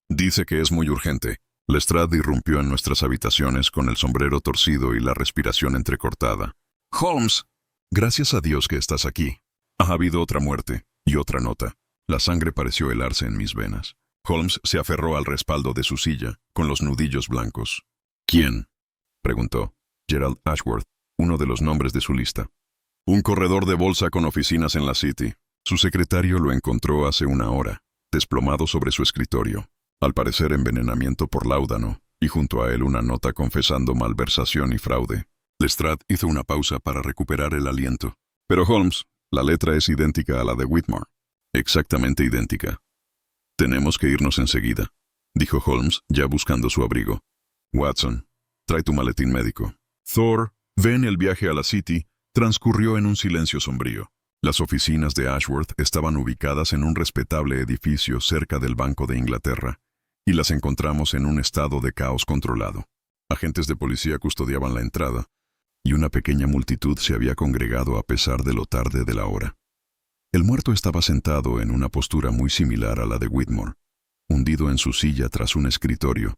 Dice que es muy urgente. Lestrade irrumpió en nuestras habitaciones con el sombrero torcido y la respiración entrecortada. Holmes, gracias a Dios que estás aquí. Ha habido otra muerte y otra nota. La sangre pareció helarse en mis venas. Holmes se aferró al respaldo de su silla, con los nudillos blancos. ¿Quién?, preguntó. Gerald Ashworth, uno de los nombres de su lista. Un corredor de bolsa con oficinas en la City. Su secretario lo encontró hace una hora, desplomado sobre su escritorio. Al parecer envenenamiento por láudano, y junto a él una nota confesando malversación y fraude. Lestrade hizo una pausa para recuperar el aliento. Pero Holmes, la letra es idéntica a la de Whitmore. Exactamente idéntica. Tenemos que irnos enseguida, dijo Holmes, ya buscando su abrigo. Watson, trae tu maletín médico. Thor, ven. El viaje a la City transcurrió en un silencio sombrío. Las oficinas de Ashworth estaban ubicadas en un respetable edificio cerca del Banco de Inglaterra, y las encontramos en un estado de caos controlado. Agentes de policía custodiaban la entrada, y una pequeña multitud se había congregado a pesar de lo tarde de la hora. El muerto estaba sentado en una postura muy similar a la de Whitmore, hundido en su silla tras un escritorio,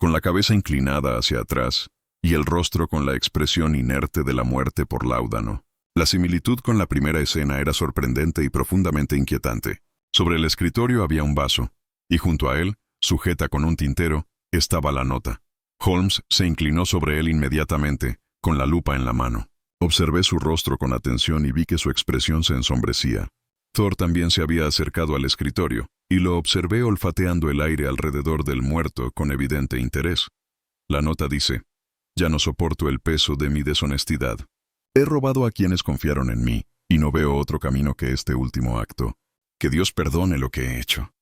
con la cabeza inclinada hacia atrás y el rostro con la expresión inerte de la muerte por láudano. La similitud con la primera escena era sorprendente y profundamente inquietante. Sobre el escritorio había un vaso, y junto a él, sujeta con un tintero, estaba la nota. Holmes se inclinó sobre él inmediatamente, con la lupa en la mano. Observé su rostro con atención y vi que su expresión se ensombrecía. Thor también se había acercado al escritorio, y lo observé olfateando el aire alrededor del muerto con evidente interés. La nota dice: «Ya no soporto el peso de mi deshonestidad. He robado a quienes confiaron en mí, y no veo otro camino que este último acto. Que Dios perdone lo que he hecho»,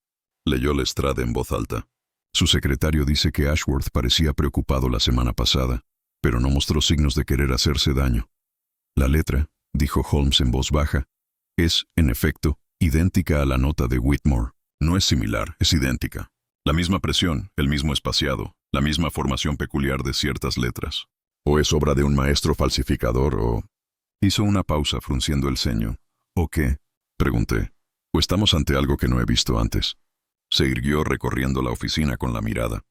leyó Lestrade en voz alta. Su secretario dice que Ashworth parecía preocupado la semana pasada, pero no mostró signos de querer hacerse daño. La letra, dijo Holmes en voz baja, es, en efecto, idéntica a la nota de Whitmore. No es similar, es idéntica. La misma presión, el mismo espaciado, la misma formación peculiar de ciertas letras. ¿O es obra de un maestro falsificador o...? Hizo una pausa frunciendo el ceño. ¿O qué?, pregunté. ¿O estamos ante algo que no he visto antes? Se irguió recorriendo la oficina con la mirada.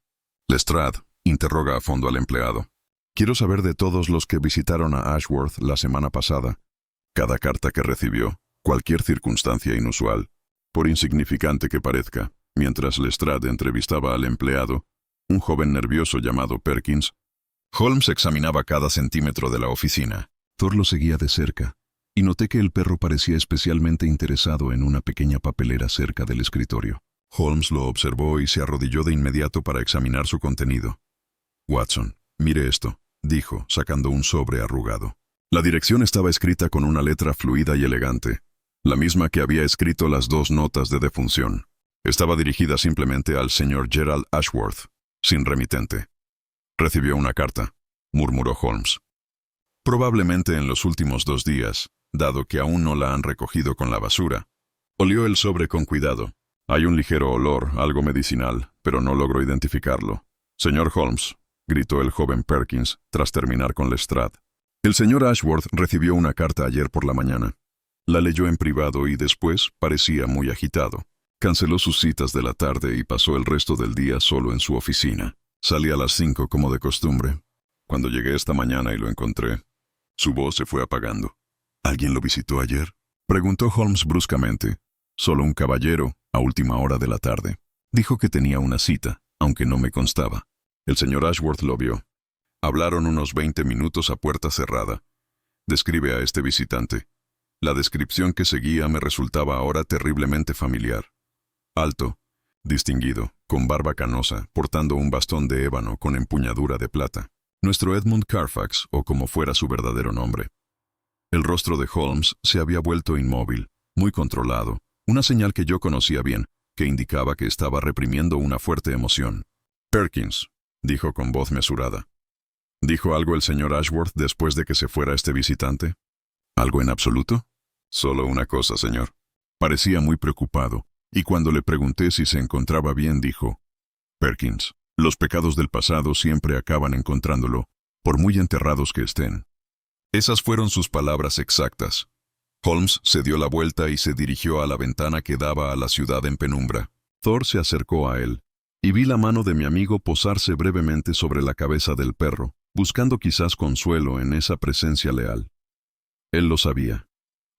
Lestrade interroga a fondo al empleado. Quiero saber de todos los que visitaron a Ashworth la semana pasada. Cada carta que recibió, cualquier circunstancia inusual, por insignificante que parezca. Mientras Lestrade entrevistaba al empleado, un joven nervioso llamado Perkins, Holmes examinaba cada centímetro de la oficina. Thor lo seguía de cerca, y noté que el perro parecía especialmente interesado en una pequeña papelera cerca del escritorio. Holmes lo observó y se arrodilló de inmediato para examinar su contenido. «Watson, mire esto», dijo, sacando un sobre arrugado. La dirección estaba escrita con una letra fluida y elegante, la misma que había escrito las dos notas de defunción. Estaba dirigida simplemente al señor Gerald Ashworth, sin remitente. «Recibió una carta», murmuró Holmes. «Probablemente en los últimos 2 días, dado que aún no la han recogido con la basura». Olió el sobre con cuidado. Hay un ligero olor, algo medicinal, pero no logro identificarlo. «Señor Holmes», gritó el joven Perkins, tras terminar con Lestrade. «El señor Ashworth recibió una carta ayer por la mañana. La leyó en privado y después parecía muy agitado. Canceló sus citas de la tarde y pasó el resto del día solo en su oficina. Salí a las 5 como de costumbre. Cuando llegué esta mañana y lo encontré, su voz se fue apagando». «¿Alguien lo visitó ayer?», preguntó Holmes bruscamente. «Solo un caballero, a última hora de la tarde. Dijo que tenía una cita, aunque no me constaba. El señor Ashworth lo vio. Hablaron unos 20 minutos a puerta cerrada. Describe a este visitante». La descripción que seguía me resultaba ahora terriblemente familiar. Alto, distinguido, con barba canosa, portando un bastón de ébano con empuñadura de plata. Nuestro Edmund Carfax, o como fuera su verdadero nombre. El rostro de Holmes se había vuelto inmóvil, muy controlado, una señal que yo conocía bien, que indicaba que estaba reprimiendo una fuerte emoción. «Perkins», dijo con voz mesurada. «¿Dijo algo el señor Ashworth después de que se fuera este visitante?» «¿Algo en absoluto?» «Solo una cosa, señor». Parecía muy preocupado, y cuando le pregunté si se encontraba bien, dijo: «Perkins, los pecados del pasado siempre acaban encontrándolo, por muy enterrados que estén». Esas fueron sus palabras exactas. Holmes se dio la vuelta y se dirigió a la ventana que daba a la ciudad en penumbra. Thor se acercó a él, y vi la mano de mi amigo posarse brevemente sobre la cabeza del perro, buscando quizás consuelo en esa presencia leal. Él lo sabía,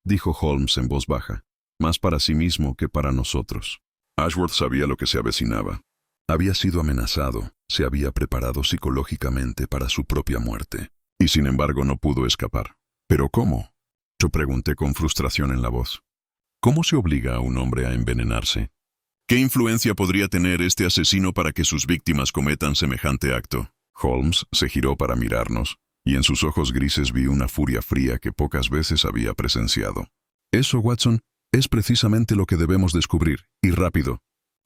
dijo Holmes en voz baja, más para sí mismo que para nosotros. Ashworth sabía lo que se avecinaba. Había sido amenazado, se había preparado psicológicamente para su propia muerte, y sin embargo no pudo escapar. ¿Pero cómo? Yo pregunté con frustración en la voz. ¿Cómo se obliga a un hombre a envenenarse? ¿Qué influencia podría tener este asesino para que sus víctimas cometan semejante acto? Holmes se giró para mirarnos, y en sus ojos grises vi una furia fría que pocas veces había presenciado. Eso, Watson, es precisamente lo que debemos descubrir, y rápido,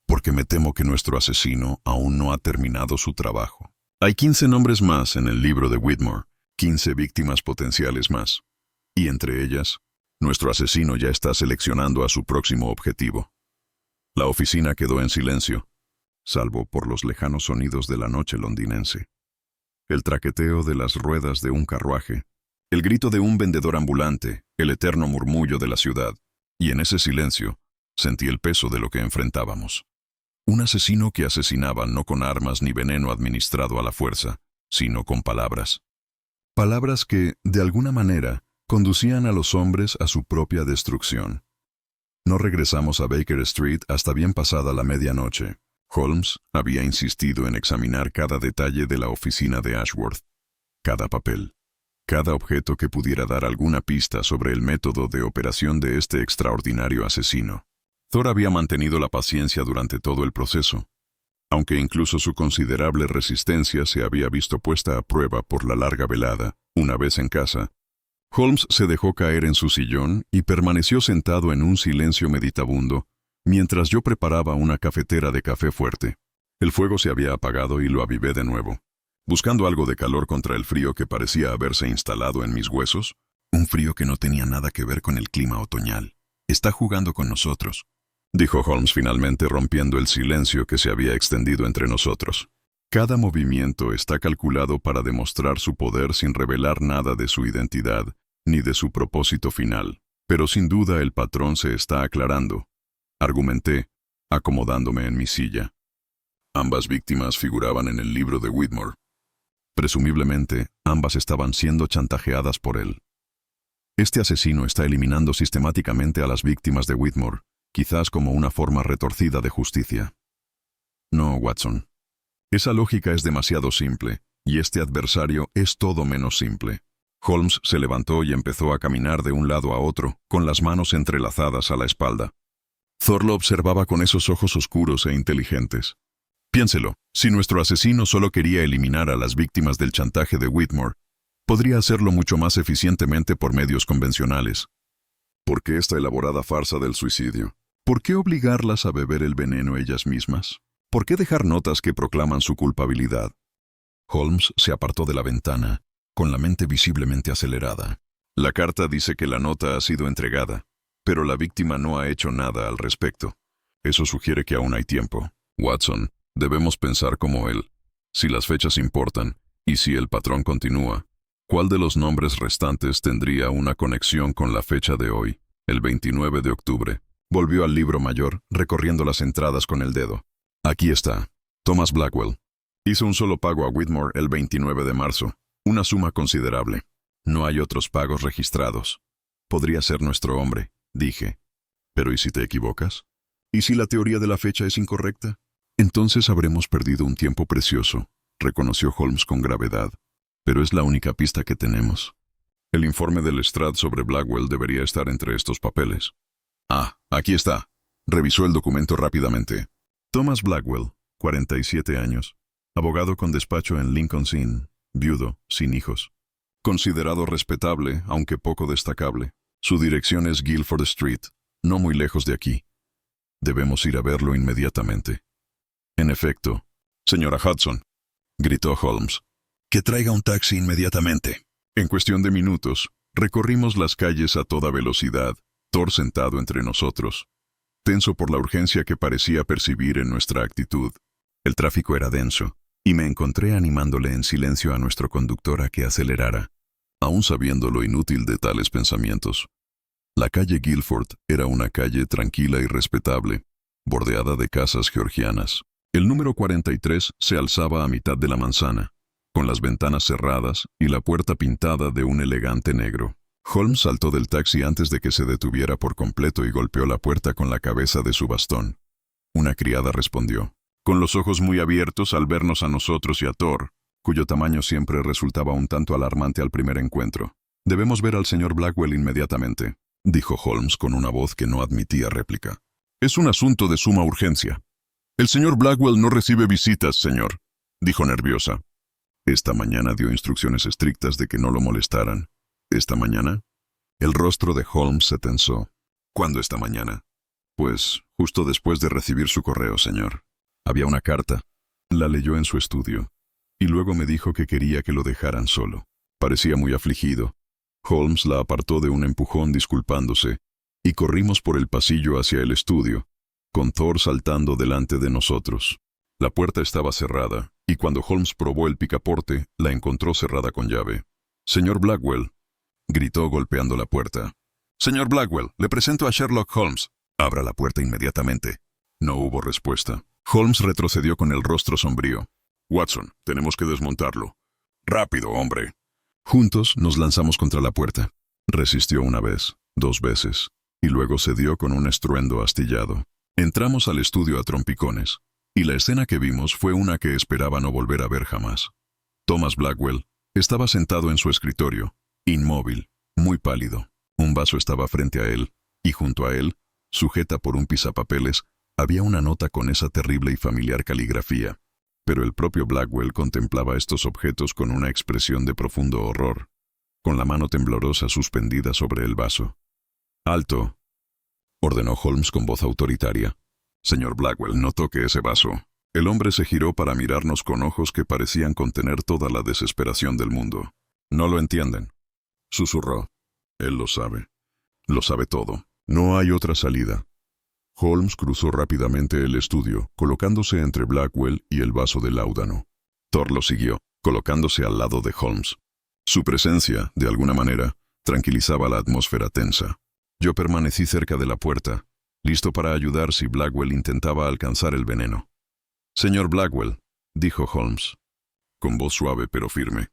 porque me temo que nuestro asesino aún no ha terminado su trabajo. Hay 15 nombres más en el libro de Whitmore, 15 víctimas potenciales más, y entre ellas, nuestro asesino ya está seleccionando a su próximo objetivo. La oficina quedó en silencio, salvo por los lejanos sonidos de la noche londinense. El traqueteo de las ruedas de un carruaje, el grito de un vendedor ambulante, el eterno murmullo de la ciudad, y en ese silencio sentí el peso de lo que enfrentábamos. Un asesino que asesinaba no con armas ni veneno administrado a la fuerza, sino con palabras. Palabras que, de alguna manera, conducían a los hombres a su propia destrucción. No regresamos a Baker Street hasta bien pasada la medianoche. Holmes había insistido en examinar cada detalle de la oficina de Ashworth, cada papel, cada objeto que pudiera dar alguna pista sobre el método de operación de este extraordinario asesino. Thor había mantenido la paciencia durante todo el proceso, aunque incluso su considerable resistencia se había visto puesta a prueba por la larga velada. Una vez en casa, Holmes se dejó caer en su sillón y permaneció sentado en un silencio meditabundo, mientras yo preparaba una cafetera de café fuerte. El fuego se había apagado y lo avivé de nuevo, buscando algo de calor contra el frío que parecía haberse instalado en mis huesos, un frío que no tenía nada que ver con el clima otoñal. «Está jugando con nosotros», dijo Holmes finalmente rompiendo el silencio que se había extendido entre nosotros. Cada movimiento está calculado para demostrar su poder sin revelar nada de su identidad, ni de su propósito final. Pero sin duda el patrón se está aclarando, argumenté, acomodándome en mi silla. Ambas víctimas figuraban en el libro de Whitmore. Presumiblemente, ambas estaban siendo chantajeadas por él. Este asesino está eliminando sistemáticamente a las víctimas de Whitmore, quizás como una forma retorcida de justicia. No, Watson. Esa lógica es demasiado simple, y este adversario es todo menos simple. Holmes se levantó y empezó a caminar de un lado a otro, con las manos entrelazadas a la espalda. Thor lo observaba con esos ojos oscuros e inteligentes. Piénselo, si nuestro asesino solo quería eliminar a las víctimas del chantaje de Whitmore, podría hacerlo mucho más eficientemente por medios convencionales. ¿Por qué esta elaborada farsa del suicidio? ¿Por qué obligarlas a beber el veneno ellas mismas? ¿Por qué dejar notas que proclaman su culpabilidad? Holmes se apartó de la ventana, con la mente visiblemente acelerada. La carta dice que la nota ha sido entregada, pero la víctima no ha hecho nada al respecto. Eso sugiere que aún hay tiempo. Watson, debemos pensar como él. Si las fechas importan, y si el patrón continúa, ¿cuál de los nombres restantes tendría una conexión con la fecha de hoy, el 29 de octubre? Volvió al libro mayor, recorriendo las entradas con el dedo. Aquí está. Thomas Blackwell. Hizo un solo pago a Whitmore el 29 de marzo. Una suma considerable. No hay otros pagos registrados. Podría ser nuestro hombre, dije. ¿Pero y si te equivocas? ¿Y si la teoría de la fecha es incorrecta? Entonces habremos perdido un tiempo precioso, reconoció Holmes con gravedad. Pero es la única pista que tenemos. El informe del Lestrade sobre Blackwell debería estar entre estos papeles. Ah, aquí está. Revisó el documento rápidamente. Thomas Blackwell, 47 años, abogado con despacho en Lincoln's Inn, viudo, sin hijos. Considerado respetable, aunque poco destacable. Su dirección es Guilford Street, no muy lejos de aquí. Debemos ir a verlo inmediatamente. En efecto, señora Hudson, gritó Holmes, que traiga un taxi inmediatamente. En cuestión de minutos, recorrimos las calles a toda velocidad, Thor sentado entre nosotros, tenso por la urgencia que parecía percibir en nuestra actitud. El tráfico era denso, y me encontré animándole en silencio a nuestro conductor a que acelerara, aún sabiendo lo inútil de tales pensamientos. La calle Guilford era una calle tranquila y respetable, bordeada de casas georgianas. El número 43 se alzaba a mitad de la manzana, con las ventanas cerradas y la puerta pintada de un elegante negro. Holmes saltó del taxi antes de que se detuviera por completo y golpeó la puerta con la cabeza de su bastón. Una criada respondió, con los ojos muy abiertos al vernos a nosotros y a Thor, cuyo tamaño siempre resultaba un tanto alarmante al primer encuentro. Debemos ver al señor Blackwell inmediatamente, dijo Holmes con una voz que no admitía réplica. Es un asunto de suma urgencia. El señor Blackwell no recibe visitas, señor, dijo nerviosa. Esta mañana dio instrucciones estrictas de que no lo molestaran. ¿Esta mañana? El rostro de Holmes se tensó. ¿Cuándo esta mañana? Pues, justo después de recibir su correo, señor. Había una carta. La leyó en su estudio. Y luego me dijo que quería que lo dejaran solo. Parecía muy afligido. Holmes la apartó de un empujón disculpándose, y corrimos por el pasillo hacia el estudio, con Thor saltando delante de nosotros. La puerta estaba cerrada, y cuando Holmes probó el picaporte, la encontró cerrada con llave. «Señor Blackwell», gritó golpeando la puerta. «Señor Blackwell, le presento a Sherlock Holmes». «Abra la puerta inmediatamente». No hubo respuesta. Holmes retrocedió con el rostro sombrío. «Watson, tenemos que desmontarlo». «Rápido, hombre». Juntos nos lanzamos contra la puerta. Resistió una vez, 2 veces, y luego cedió con un estruendo astillado. Entramos al estudio a trompicones, y la escena que vimos fue una que esperaba no volver a ver jamás. Thomas Blackwell estaba sentado en su escritorio, inmóvil, muy pálido. Un vaso estaba frente a él, y junto a él, sujeta por un pisapapeles, había una nota con esa terrible y familiar caligrafía. Pero el propio Blackwell contemplaba estos objetos con una expresión de profundo horror, con la mano temblorosa suspendida sobre el vaso. «Alto», ordenó Holmes con voz autoritaria. «Señor Blackwell, no toque ese vaso». El hombre se giró para mirarnos con ojos que parecían contener toda la desesperación del mundo. «No lo entienden», susurró. «Él lo sabe. Lo sabe todo. No hay otra salida». Holmes cruzó rápidamente el estudio, colocándose entre Blackwell y el vaso de láudano. Thor lo siguió, colocándose al lado de Holmes. Su presencia, de alguna manera, tranquilizaba la atmósfera tensa. Yo permanecí cerca de la puerta, listo para ayudar si Blackwell intentaba alcanzar el veneno. «Señor Blackwell», dijo Holmes, con voz suave pero firme,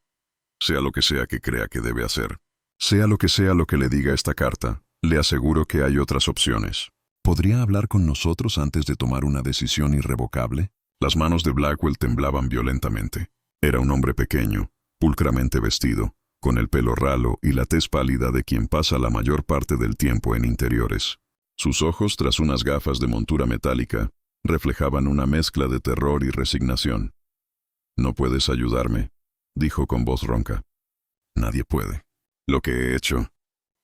«sea lo que sea que crea que debe hacer, sea lo que le diga esta carta, le aseguro que hay otras opciones. ¿Podría hablar con nosotros antes de tomar una decisión irrevocable?» Las manos de Blackwell temblaban violentamente. Era un hombre pequeño, pulcramente vestido, con el pelo ralo y la tez pálida de quien pasa la mayor parte del tiempo en interiores. Sus ojos, tras unas gafas de montura metálica, reflejaban una mezcla de terror y resignación. «No puedes ayudarme», dijo con voz ronca. «Nadie puede. Lo que he hecho,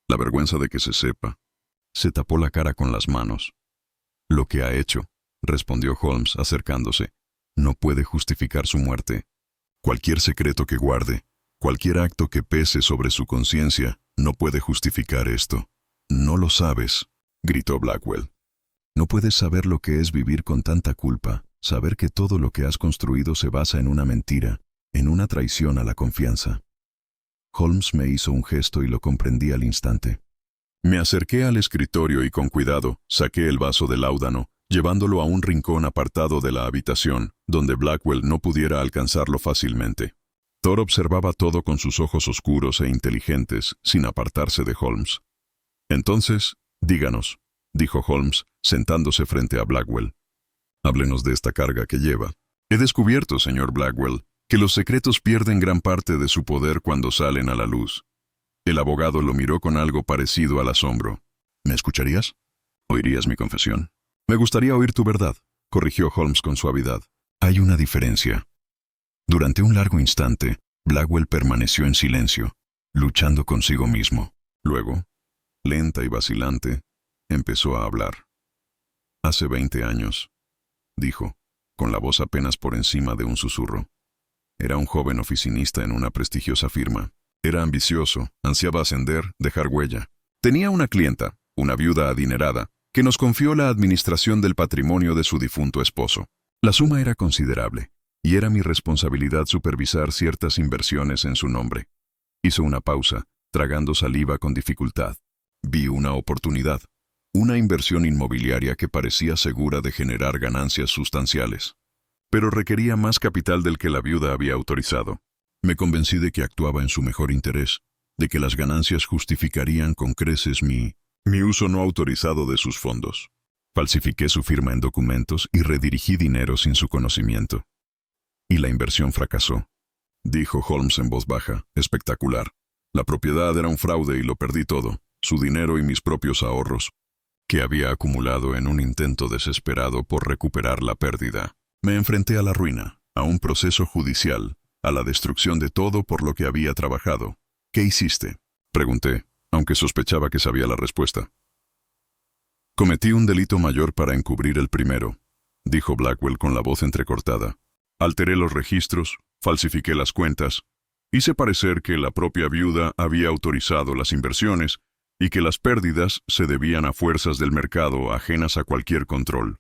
la vergüenza de que se sepa». Se tapó la cara con las manos. «Lo que ha hecho», respondió Holmes acercándose, «no puede justificar su muerte. Cualquier secreto que guarde, cualquier acto que pese sobre su conciencia, no puede justificar esto». «No lo sabes», gritó Blackwell. «No puedes saber lo que es vivir con tanta culpa, saber que todo lo que has construido se basa en una mentira, en una traición a la confianza». Holmes me hizo un gesto y lo comprendí al instante. Me acerqué al escritorio y con cuidado saqué el vaso de láudano, llevándolo a un rincón apartado de la habitación, donde Blackwell no pudiera alcanzarlo fácilmente. Thor observaba todo con sus ojos oscuros e inteligentes, sin apartarse de Holmes. «Entonces, díganos», dijo Holmes, sentándose frente a Blackwell. «Háblenos de esta carga que lleva». «He descubierto, señor Blackwell, que los secretos pierden gran parte de su poder cuando salen a la luz». El abogado lo miró con algo parecido al asombro. «¿Me escucharías? ¿Oirías mi confesión?» «Me gustaría oír tu verdad», corrigió Holmes con suavidad. «Hay una diferencia». Durante un largo instante, Blackwell permaneció en silencio, luchando consigo mismo. Luego, lenta y vacilante, empezó a hablar. «Hace 20 años», dijo, con la voz apenas por encima de un susurro. «Era un joven oficinista en una prestigiosa firma. Era ambicioso, ansiaba ascender, dejar huella. Tenía una clienta, una viuda adinerada, que nos confió la administración del patrimonio de su difunto esposo. La suma era considerable, y era mi responsabilidad supervisar ciertas inversiones en su nombre». Hizo una pausa, tragando saliva con dificultad. Vi una oportunidad, una inversión inmobiliaria que parecía segura de generar ganancias sustanciales. Pero requería más capital del que la viuda había autorizado. Me convencí de que actuaba en su mejor interés, de que las ganancias justificarían con creces mi uso no autorizado de sus fondos. Falsifiqué su firma en documentos y redirigí dinero sin su conocimiento. Y la inversión fracasó. Dijo Holmes en voz baja, espectacular. La propiedad era un fraude y lo perdí todo, su dinero y mis propios ahorros, que había acumulado en un intento desesperado por recuperar la pérdida. Me enfrenté a la ruina, a un proceso judicial, a la destrucción de todo por lo que había trabajado. ¿Qué hiciste?, pregunté, aunque sospechaba que sabía la respuesta. Cometí un delito mayor para encubrir el primero, dijo Blackwell con la voz entrecortada. Alteré los registros, falsifiqué las cuentas, hice parecer que la propia viuda había autorizado las inversiones y que las pérdidas se debían a fuerzas del mercado ajenas a cualquier control.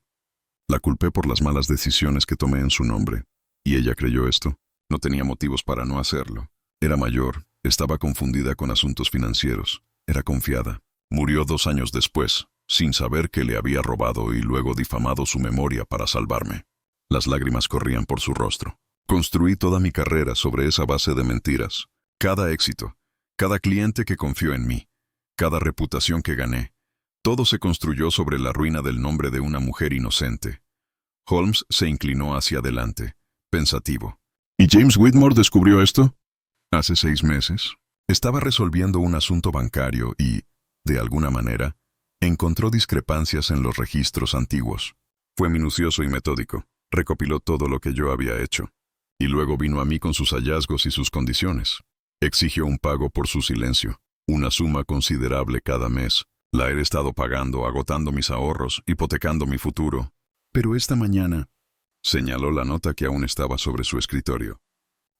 La culpé por las malas decisiones que tomé en su nombre, y ella creyó esto. No tenía motivos para no hacerlo. Era mayor, estaba confundida con asuntos financieros, era confiada. Murió 2 años después, sin saber que le había robado y luego difamado su memoria para salvarme. Las lágrimas corrían por su rostro. Construí toda mi carrera sobre esa base de mentiras. Cada éxito, cada cliente que confió en mí, cada reputación que gané, todo se construyó sobre la ruina del nombre de una mujer inocente. Holmes se inclinó hacia adelante, pensativo. ¿Y James Whitmore descubrió esto? Hace 6 meses. Estaba resolviendo un asunto bancario y, de alguna manera, encontró discrepancias en los registros antiguos. Fue minucioso y metódico. Recopiló todo lo que yo había hecho. Y luego vino a mí con sus hallazgos y sus condiciones. Exigió un pago por su silencio, una suma considerable cada mes. La he estado pagando, agotando mis ahorros, hipotecando mi futuro. Pero esta mañana, señaló la nota que aún estaba sobre su escritorio.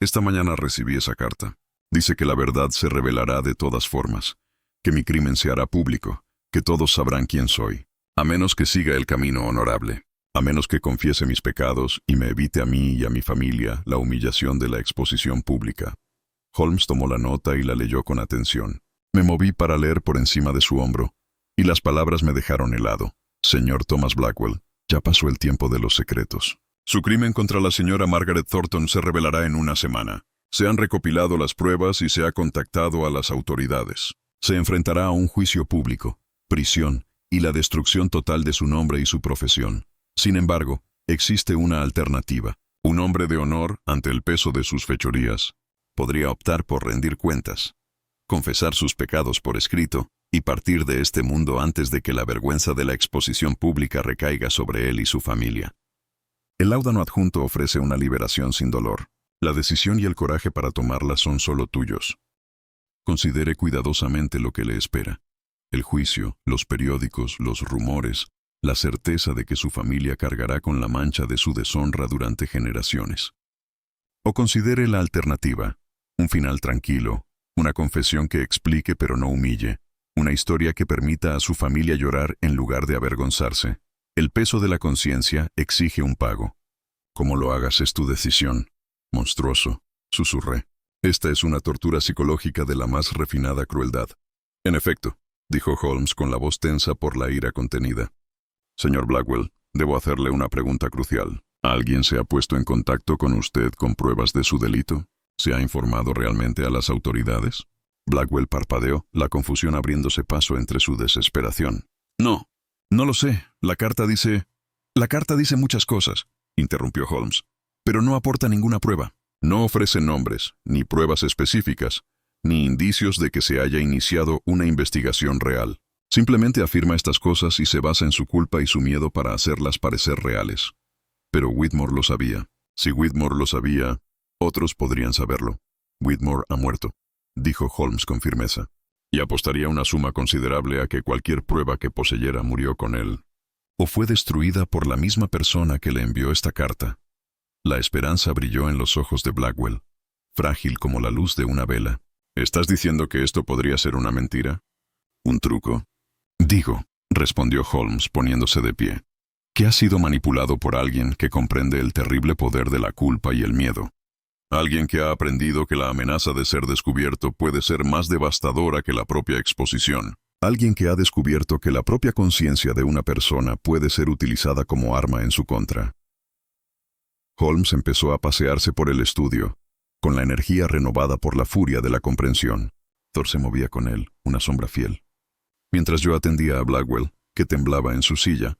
Esta mañana recibí esa carta. Dice que la verdad se revelará de todas formas, que mi crimen se hará público, que todos sabrán quién soy, a menos que siga el camino honorable. A menos que confiese mis pecados y me evite a mí y a mi familia la humillación de la exposición pública. Holmes tomó la nota y la leyó con atención. Me moví para leer por encima de su hombro, y las palabras me dejaron helado. Señor Thomas Blackwell, ya pasó el tiempo de los secretos. Su crimen contra la señora Margaret Thornton se revelará en 1 semana. Se han recopilado las pruebas y se ha contactado a las autoridades. Se enfrentará a un juicio público, prisión y la destrucción total de su nombre y su profesión. Sin embargo, existe una alternativa. Un hombre de honor, ante el peso de sus fechorías, podría optar por rendir cuentas, confesar sus pecados por escrito y partir de este mundo antes de que la vergüenza de la exposición pública recaiga sobre él y su familia. El láudano adjunto ofrece una liberación sin dolor. La decisión y el coraje para tomarla son solo tuyos. Considere cuidadosamente lo que le espera. El juicio, los periódicos, los rumores, la certeza de que su familia cargará con la mancha de su deshonra durante generaciones. O considere la alternativa, un final tranquilo, una confesión que explique pero no humille, una historia que permita a su familia llorar en lugar de avergonzarse. El peso de la conciencia exige un pago. Como lo hagas es tu decisión. Monstruoso, susurré. Esta es una tortura psicológica de la más refinada crueldad. En efecto, dijo Holmes con la voz tensa por la ira contenida. Señor Blackwell, debo hacerle una pregunta crucial. ¿Alguien se ha puesto en contacto con usted con pruebas de su delito? ¿Se ha informado realmente a las autoridades? Blackwell parpadeó, la confusión abriéndose paso entre su desesperación. No lo sé. La carta dice muchas cosas, interrumpió Holmes, pero no aporta ninguna prueba. No ofrece nombres, ni pruebas específicas, ni indicios de que se haya iniciado una investigación real. Simplemente afirma estas cosas y se basa en su culpa y su miedo para hacerlas parecer reales. Pero Whitmore lo sabía. Si Whitmore lo sabía, otros podrían saberlo. Whitmore ha muerto, dijo Holmes con firmeza, y apostaría una suma considerable a que cualquier prueba que poseyera murió con él, o fue destruida por la misma persona que le envió esta carta. La esperanza brilló en los ojos de Blackwell, frágil como la luz de una vela. ¿Estás diciendo que esto podría ser una mentira? ¿Un truco? Digo, respondió Holmes poniéndose de pie, que ha sido manipulado por alguien que comprende el terrible poder de la culpa y el miedo. Alguien que ha aprendido que la amenaza de ser descubierto puede ser más devastadora que la propia exposición. Alguien que ha descubierto que la propia conciencia de una persona puede ser utilizada como arma en su contra. Holmes empezó a pasearse por el estudio, con la energía renovada por la furia de la comprensión. Thor se movía con él, una sombra fiel. Mientras yo atendía a Blackwell, que temblaba en su silla,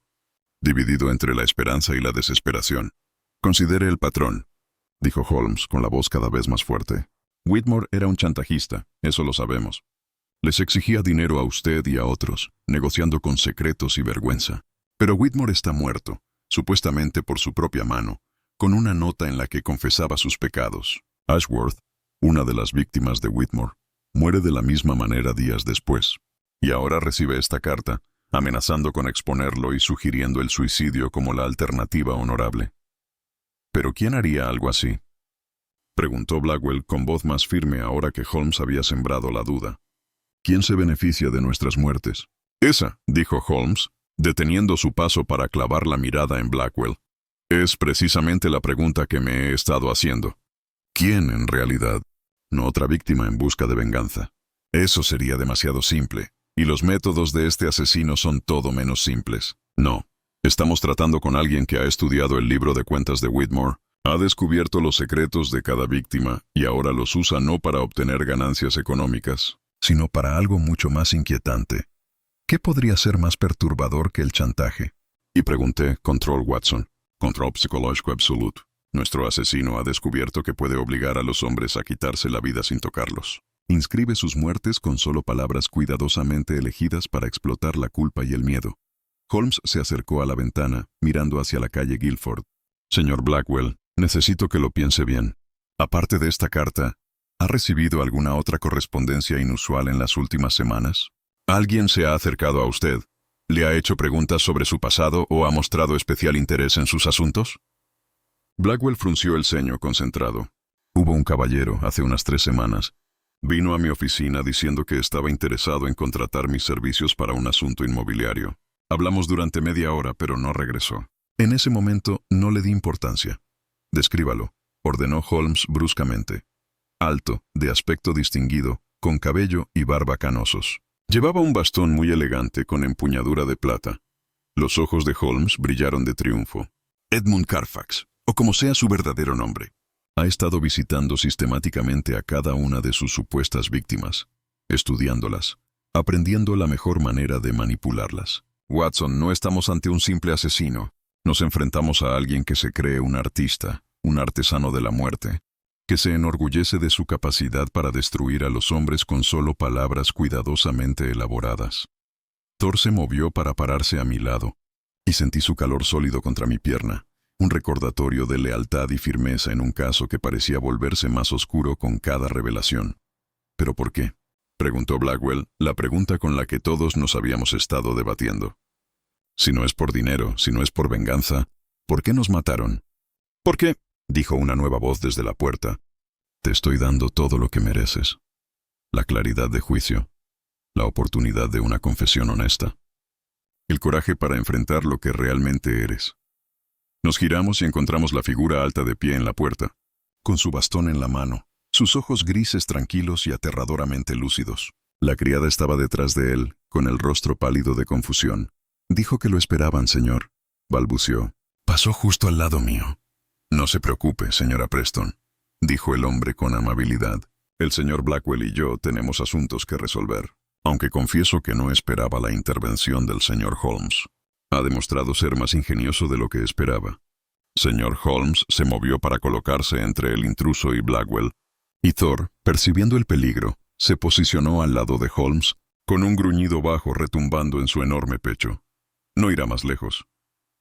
dividido entre la esperanza y la desesperación. «Considere el patrón», dijo Holmes con la voz cada vez más fuerte. «Whitmore era un chantajista, eso lo sabemos. Les exigía dinero a usted y a otros, negociando con secretos y vergüenza. Pero Whitmore está muerto, supuestamente por su propia mano, con una nota en la que confesaba sus pecados. Ashworth, una de las víctimas de Whitmore, muere de la misma manera días después. Y ahora recibe esta carta, amenazando con exponerlo y sugiriendo el suicidio como la alternativa honorable. ¿Pero quién haría algo así?», preguntó Blackwell con voz más firme ahora que Holmes había sembrado la duda. «¿Quién se beneficia de nuestras muertes?». «Esa», dijo Holmes, deteniendo su paso para clavar la mirada en Blackwell, «es precisamente la pregunta que me he estado haciendo. ¿Quién en realidad? No otra víctima en busca de venganza. Eso sería demasiado simple, y los métodos de este asesino son todo menos simples. No, estamos tratando con alguien que ha estudiado el libro de cuentas de Whitmore, ha descubierto los secretos de cada víctima y ahora los usa no para obtener ganancias económicas, sino para algo mucho más inquietante. ¿Qué podría ser más perturbador que el chantaje?». Y pregunté, «Control, Watson. Control psicológico absoluto. Nuestro asesino ha descubierto que puede obligar a los hombres a quitarse la vida sin tocarlos. Inscribe sus muertes con solo palabras cuidadosamente elegidas para explotar la culpa y el miedo». Holmes se acercó a la ventana, mirando hacia la calle Guilford. «Señor Blackwell, necesito que lo piense bien. Aparte de esta carta, ¿ha recibido alguna otra correspondencia inusual en las últimas semanas? ¿Alguien se ha acercado a usted? ¿Le ha hecho preguntas sobre su pasado o ha mostrado especial interés en sus asuntos?». Blackwell frunció el ceño concentrado. «Hubo un caballero, hace unas 3 semanas. Vino a mi oficina diciendo que estaba interesado en contratar mis servicios para un asunto inmobiliario. Hablamos durante media hora, pero no regresó. En ese momento no le di importancia». «Descríbalo», ordenó Holmes bruscamente. Alto, de aspecto distinguido, con cabello y barba canosos. Llevaba un bastón muy elegante con empuñadura de plata. Los ojos de Holmes brillaron de triunfo. «Edmund Carfax, o como sea su verdadero nombre. Ha estado visitando sistemáticamente a cada una de sus supuestas víctimas, estudiándolas, aprendiendo la mejor manera de manipularlas. Watson, no estamos ante un simple asesino. Nos enfrentamos a alguien que se cree un artista, un artesano de la muerte, que se enorgullece de su capacidad para destruir a los hombres con solo palabras cuidadosamente elaboradas». Thor se movió para pararse a mi lado, y sentí su calor sólido contra mi pierna, un recordatorio de lealtad y firmeza en un caso que parecía volverse más oscuro con cada revelación. «¿Pero por qué?», preguntó Blackwell, la pregunta con la que todos nos habíamos estado debatiendo. «Si no es por dinero, si no es por venganza, ¿por qué nos mataron?». «¿Por qué?», dijo una nueva voz desde la puerta. «Te estoy dando todo lo que mereces. La claridad de juicio, la oportunidad de una confesión honesta, el coraje para enfrentar lo que realmente eres». Nos giramos y encontramos la figura alta de pie en la puerta, con su bastón en la mano, sus ojos grises tranquilos y aterradoramente lúcidos. La criada estaba detrás de él, con el rostro pálido de confusión. «Dijo que lo esperaban, señor», balbuceó. «Pasó justo al lado mío». «No se preocupe, señora Preston», dijo el hombre con amabilidad. «El señor Blackwell y yo tenemos asuntos que resolver, aunque confieso que no esperaba la intervención del señor Holmes. Ha demostrado ser más ingenioso de lo que esperaba». Señor Holmes se movió para colocarse entre el intruso y Blackwell, y Thor, percibiendo el peligro, se posicionó al lado de Holmes, con un gruñido bajo retumbando en su enorme pecho. «No irá más lejos»,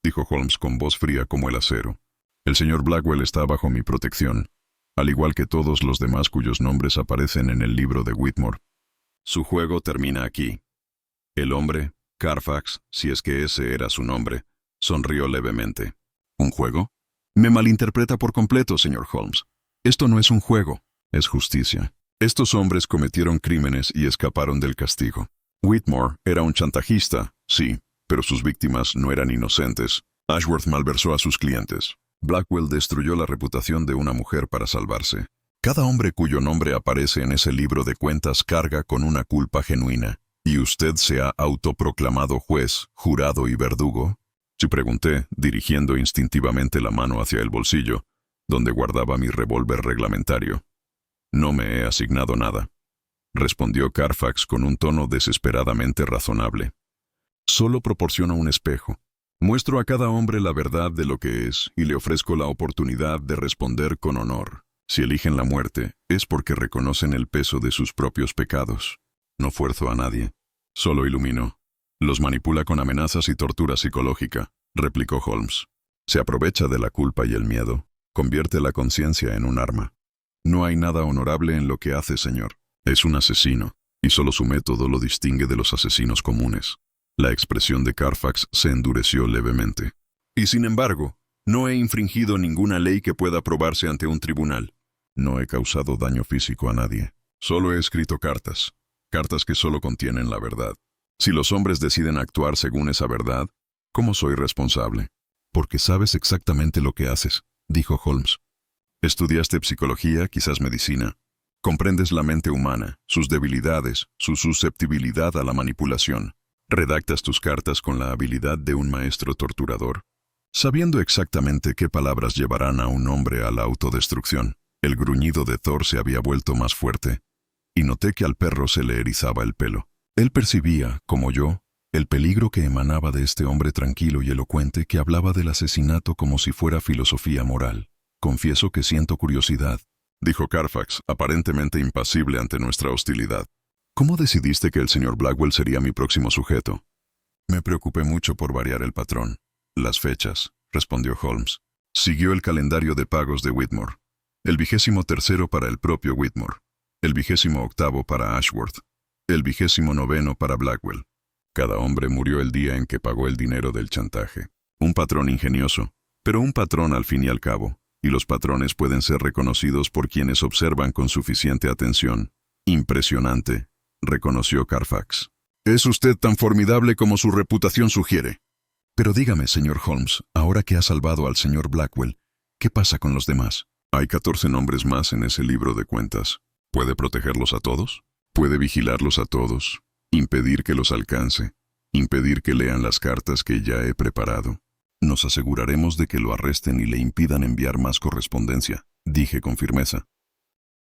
dijo Holmes con voz fría como el acero. «El señor Blackwell está bajo mi protección, al igual que todos los demás cuyos nombres aparecen en el libro de Whitmore. Su juego termina aquí». El hombre, Carfax, si es que ese era su nombre, sonrió levemente. «¿Un juego?». «Me malinterpreta por completo, señor Holmes. Esto no es un juego, es justicia. Estos hombres cometieron crímenes y escaparon del castigo. Whitmore era un chantajista, sí, pero sus víctimas no eran inocentes. Ashworth malversó a sus clientes. Blackwell destruyó la reputación de una mujer para salvarse. Cada hombre cuyo nombre aparece en ese libro de cuentas carga con una culpa genuina, ¿Y usted se ha autoproclamado juez, jurado y verdugo? Sí, pregunté, dirigiendo instintivamente la mano hacia el bolsillo, donde guardaba mi revólver reglamentario. No me he asignado nada, respondió Carfax con un tono desesperadamente razonable. Solo proporciono un espejo. Muestro a cada hombre la verdad de lo que es y le ofrezco la oportunidad de responder con honor. Si eligen la muerte, es porque reconocen el peso de sus propios pecados. No fuerzo a nadie. Solo ilumino. Los manipula con amenazas y tortura psicológica, replicó Holmes. Se aprovecha de la culpa y el miedo. Convierte la conciencia en un arma. No hay nada honorable en lo que hace, señor. Es un asesino, y solo su método lo distingue de los asesinos comunes. La expresión de Carfax se endureció levemente. Y sin embargo, no he infringido ninguna ley que pueda probarse ante un tribunal. No he causado daño físico a nadie. Solo he escrito cartas. Cartas que solo contienen la verdad. Si los hombres deciden actuar según esa verdad, ¿cómo soy responsable? Porque sabes exactamente lo que haces, dijo Holmes. Estudiaste psicología, quizás medicina. Comprendes la mente humana, sus debilidades, su susceptibilidad a la manipulación. Redactas tus cartas con la habilidad de un maestro torturador, sabiendo exactamente qué palabras llevarán a un hombre a la autodestrucción. El gruñido de Thor se había vuelto más fuerte, y noté que al perro se le erizaba el pelo. Él percibía, como yo, el peligro que emanaba de este hombre tranquilo y elocuente que hablaba del asesinato como si fuera filosofía moral. Confieso que siento curiosidad, dijo Carfax, aparentemente impasible ante nuestra hostilidad. ¿Cómo decidiste que el señor Blackwell sería mi próximo sujeto? Me preocupé mucho por variar el patrón. Las fechas, respondió Holmes. Siguió el calendario de pagos de Whitmore. El 23º para el propio Whitmore. El 28º para Ashworth. El 29º para Blackwell. Cada hombre murió el día en que pagó el dinero del chantaje. Un patrón ingenioso, pero un patrón al fin y al cabo, y los patrones pueden ser reconocidos por quienes observan con suficiente atención. Impresionante, reconoció Carfax. Es usted tan formidable como su reputación sugiere. Pero dígame, señor Holmes, ahora que ha salvado al señor Blackwell, ¿qué pasa con los demás? Hay 14 nombres más en ese libro de cuentas. ¿Puede protegerlos a todos? ¿Puede vigilarlos a todos? Impedir que los alcance. Impedir que lean las cartas que ya he preparado. Nos aseguraremos de que lo arresten y le impidan enviar más correspondencia, dije con firmeza.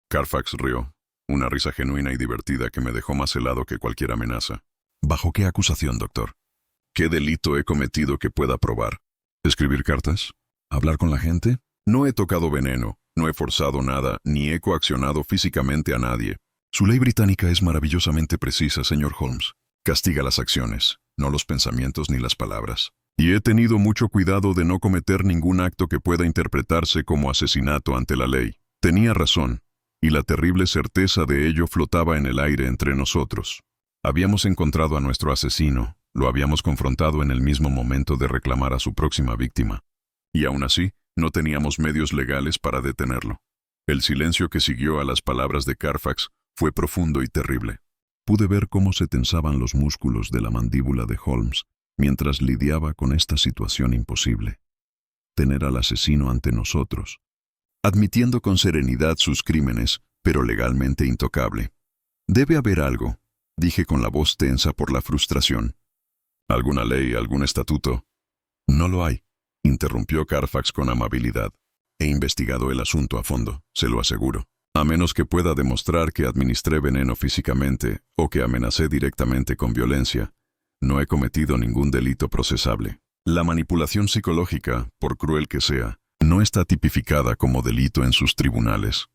Carfax rió. Una risa genuina y divertida que me dejó más helado que cualquier amenaza. ¿Bajo qué acusación, doctor? ¿Qué delito he cometido que pueda probar? ¿Escribir cartas? ¿Hablar con la gente? No he tocado veneno, no he forzado nada, ni he coaccionado físicamente a nadie. Su ley británica es maravillosamente precisa, señor Holmes. Castiga las acciones, no los pensamientos ni las palabras. Y he tenido mucho cuidado de no cometer ningún acto que pueda interpretarse como asesinato ante la ley. Tenía razón, y la terrible certeza de ello flotaba en el aire entre nosotros. Habíamos encontrado a nuestro asesino, lo habíamos confrontado en el mismo momento de reclamar a su próxima víctima. Y aún así, no teníamos medios legales para detenerlo. El silencio que siguió a las palabras de Carfax fue profundo y terrible. Pude ver cómo se tensaban los músculos de la mandíbula de Holmes mientras lidiaba con esta situación imposible. Tener al asesino ante nosotros, admitiendo con serenidad sus crímenes, pero legalmente intocable. Debe haber algo, dije con la voz tensa por la frustración. ¿Alguna ley, algún estatuto? No lo hay, interrumpió Carfax con amabilidad. He investigado el asunto a fondo, se lo aseguro. A menos que pueda demostrar que administré veneno físicamente o que amenacé directamente con violencia, no he cometido ningún delito procesable. La manipulación psicológica, por cruel que sea, no está tipificada como delito en sus tribunales.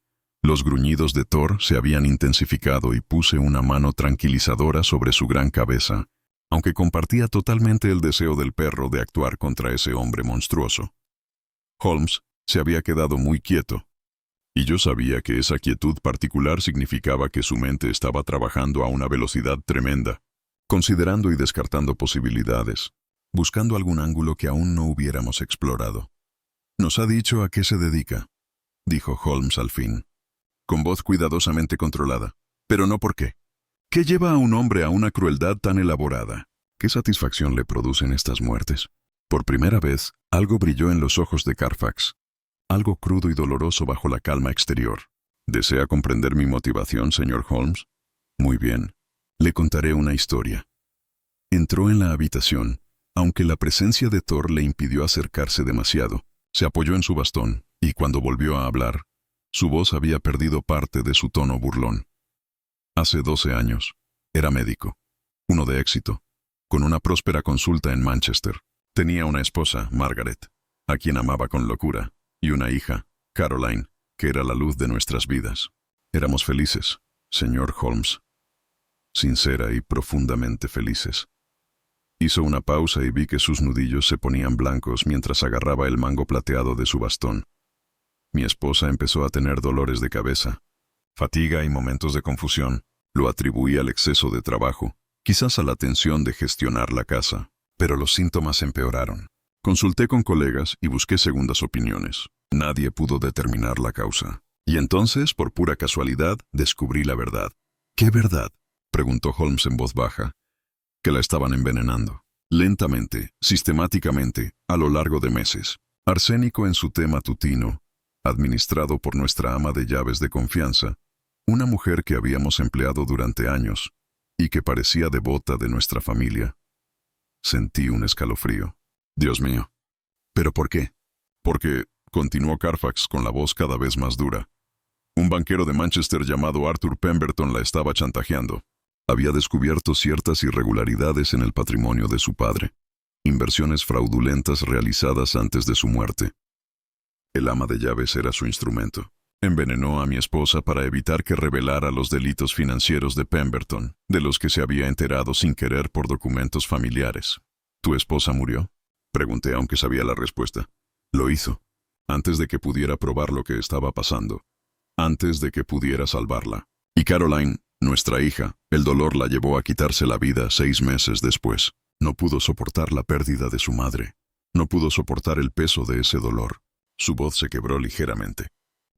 Los gruñidos de Thor se habían intensificado y puse una mano tranquilizadora sobre su gran cabeza, aunque compartía totalmente el deseo del perro de actuar contra ese hombre monstruoso. Holmes se había quedado muy quieto, y yo sabía que esa quietud particular significaba que su mente estaba trabajando a una velocidad tremenda, considerando y descartando posibilidades, buscando algún ángulo que aún no hubiéramos explorado. «Nos ha dicho a qué se dedica», dijo Holmes al fin, con voz cuidadosamente controlada. «Pero no por qué. ¿Qué lleva a un hombre a una crueldad tan elaborada? ¿Qué satisfacción le producen estas muertes?» Por primera vez, algo brilló en los ojos de Carfax. Algo crudo y doloroso bajo la calma exterior. ¿Desea comprender mi motivación, señor Holmes? Muy bien. Le contaré una historia. Entró en la habitación, aunque la presencia de Thor le impidió acercarse demasiado. Se apoyó en su bastón, y cuando volvió a hablar, su voz había perdido parte de su tono burlón. Hace 12 años, era médico, uno de éxito, con una próspera consulta en Manchester. Tenía una esposa, Margaret, a quien amaba con locura, y una hija, Caroline, que era la luz de nuestras vidas. Éramos felices, señor Holmes. Sincera y profundamente felices. Hizo una pausa y vi que sus nudillos se ponían blancos mientras agarraba el mango plateado de su bastón. Mi esposa empezó a tener dolores de cabeza, fatiga y momentos de confusión. Lo atribuí al exceso de trabajo, quizás a la tensión de gestionar la casa, pero los síntomas empeoraron. Consulté con colegas y busqué segundas opiniones. Nadie pudo determinar la causa. Y entonces, por pura casualidad, descubrí la verdad. ¿Qué verdad?, preguntó Holmes en voz baja. Que la estaban envenenando. Lentamente, sistemáticamente, a lo largo de meses. Arsénico en su té matutino, administrado por nuestra ama de llaves de confianza, una mujer que habíamos empleado durante años y que parecía devota de nuestra familia. Sentí un escalofrío. Dios mío. ¿Pero por qué? Porque, continuó Carfax con la voz cada vez más dura, un banquero de Manchester llamado Arthur Pemberton la estaba chantajeando. Había descubierto ciertas irregularidades en el patrimonio de su padre, inversiones fraudulentas realizadas antes de su muerte. El ama de llaves era su instrumento. Envenenó a mi esposa para evitar que revelara los delitos financieros de Pemberton, de los que se había enterado sin querer por documentos familiares. ¿Tu esposa murió?, pregunté aunque sabía la respuesta. Lo hizo, antes de que pudiera probar lo que estaba pasando, antes de que pudiera salvarla. Y Caroline, nuestra hija, el dolor la llevó a quitarse la vida 6 meses después. No pudo soportar la pérdida de su madre. No pudo soportar el peso de ese dolor. Su voz se quebró ligeramente.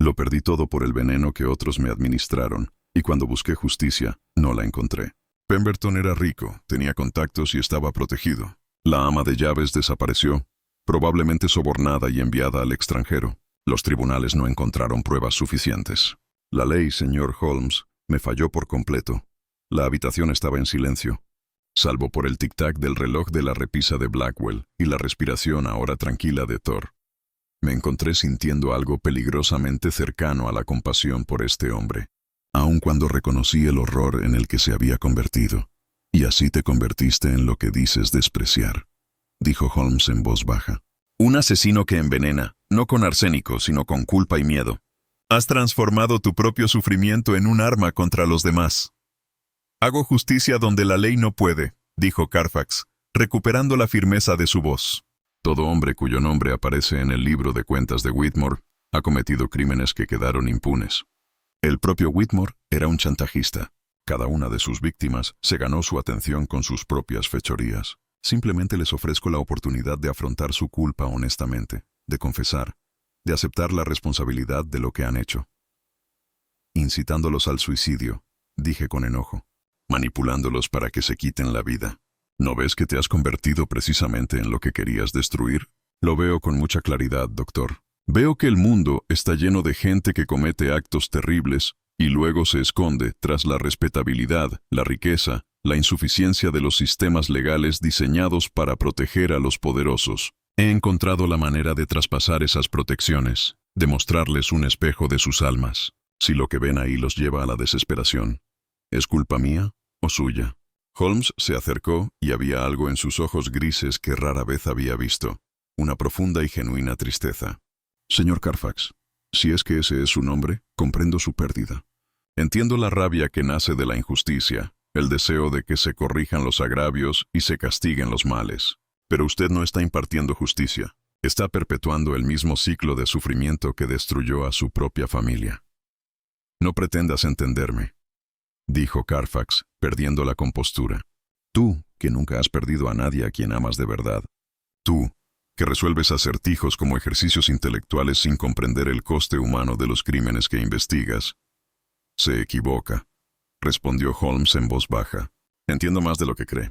Lo perdí todo por el veneno que otros me administraron, y cuando busqué justicia, no la encontré. Pemberton era rico, tenía contactos y estaba protegido. La ama de llaves desapareció, probablemente sobornada y enviada al extranjero. Los tribunales no encontraron pruebas suficientes. La ley, señor Holmes, me falló por completo. La habitación estaba en silencio, salvo por el tic-tac del reloj de la repisa de Blackwell y la respiración ahora tranquila de Thor. Me encontré sintiendo algo peligrosamente cercano a la compasión por este hombre, aun cuando reconocí el horror en el que se había convertido. Y así te convertiste en lo que dices despreciar, dijo Holmes en voz baja. Un asesino que envenena, no con arsénico, sino con culpa y miedo. Has transformado tu propio sufrimiento en un arma contra los demás. Hago justicia donde la ley no puede, dijo Carfax, recuperando la firmeza de su voz. Todo hombre cuyo nombre aparece en el libro de cuentas de Whitmore ha cometido crímenes que quedaron impunes. El propio Whitmore era un chantajista. Cada una de sus víctimas se ganó su atención con sus propias fechorías. Simplemente les ofrezco la oportunidad de afrontar su culpa honestamente, de confesar, de aceptar la responsabilidad de lo que han hecho. Incitándolos al suicidio, dije con enojo, manipulándolos para que se quiten la vida. ¿No ves que te has convertido precisamente en lo que querías destruir? Lo veo con mucha claridad, doctor. Veo que el mundo está lleno de gente que comete actos terribles y luego se esconde tras la respetabilidad, la riqueza, la insuficiencia de los sistemas legales diseñados para proteger a los poderosos. He encontrado la manera de traspasar esas protecciones, de mostrarles un espejo de sus almas. Si lo que ven ahí los lleva a la desesperación, ¿es culpa mía o suya? Holmes se acercó y había algo en sus ojos grises que rara vez había visto, una profunda y genuina tristeza. Señor Carfax, si es que ese es su nombre, comprendo su pérdida. Entiendo la rabia que nace de la injusticia, el deseo de que se corrijan los agravios y se castiguen los males. Pero usted no está impartiendo justicia. Está perpetuando el mismo ciclo de sufrimiento que destruyó a su propia familia. No pretendas entenderme, dijo Carfax, perdiendo la compostura. Tú, que nunca has perdido a nadie a quien amas de verdad. Tú, que resuelves acertijos como ejercicios intelectuales sin comprender el coste humano de los crímenes que investigas. Se equivoca, respondió Holmes en voz baja. Entiendo más de lo que cree.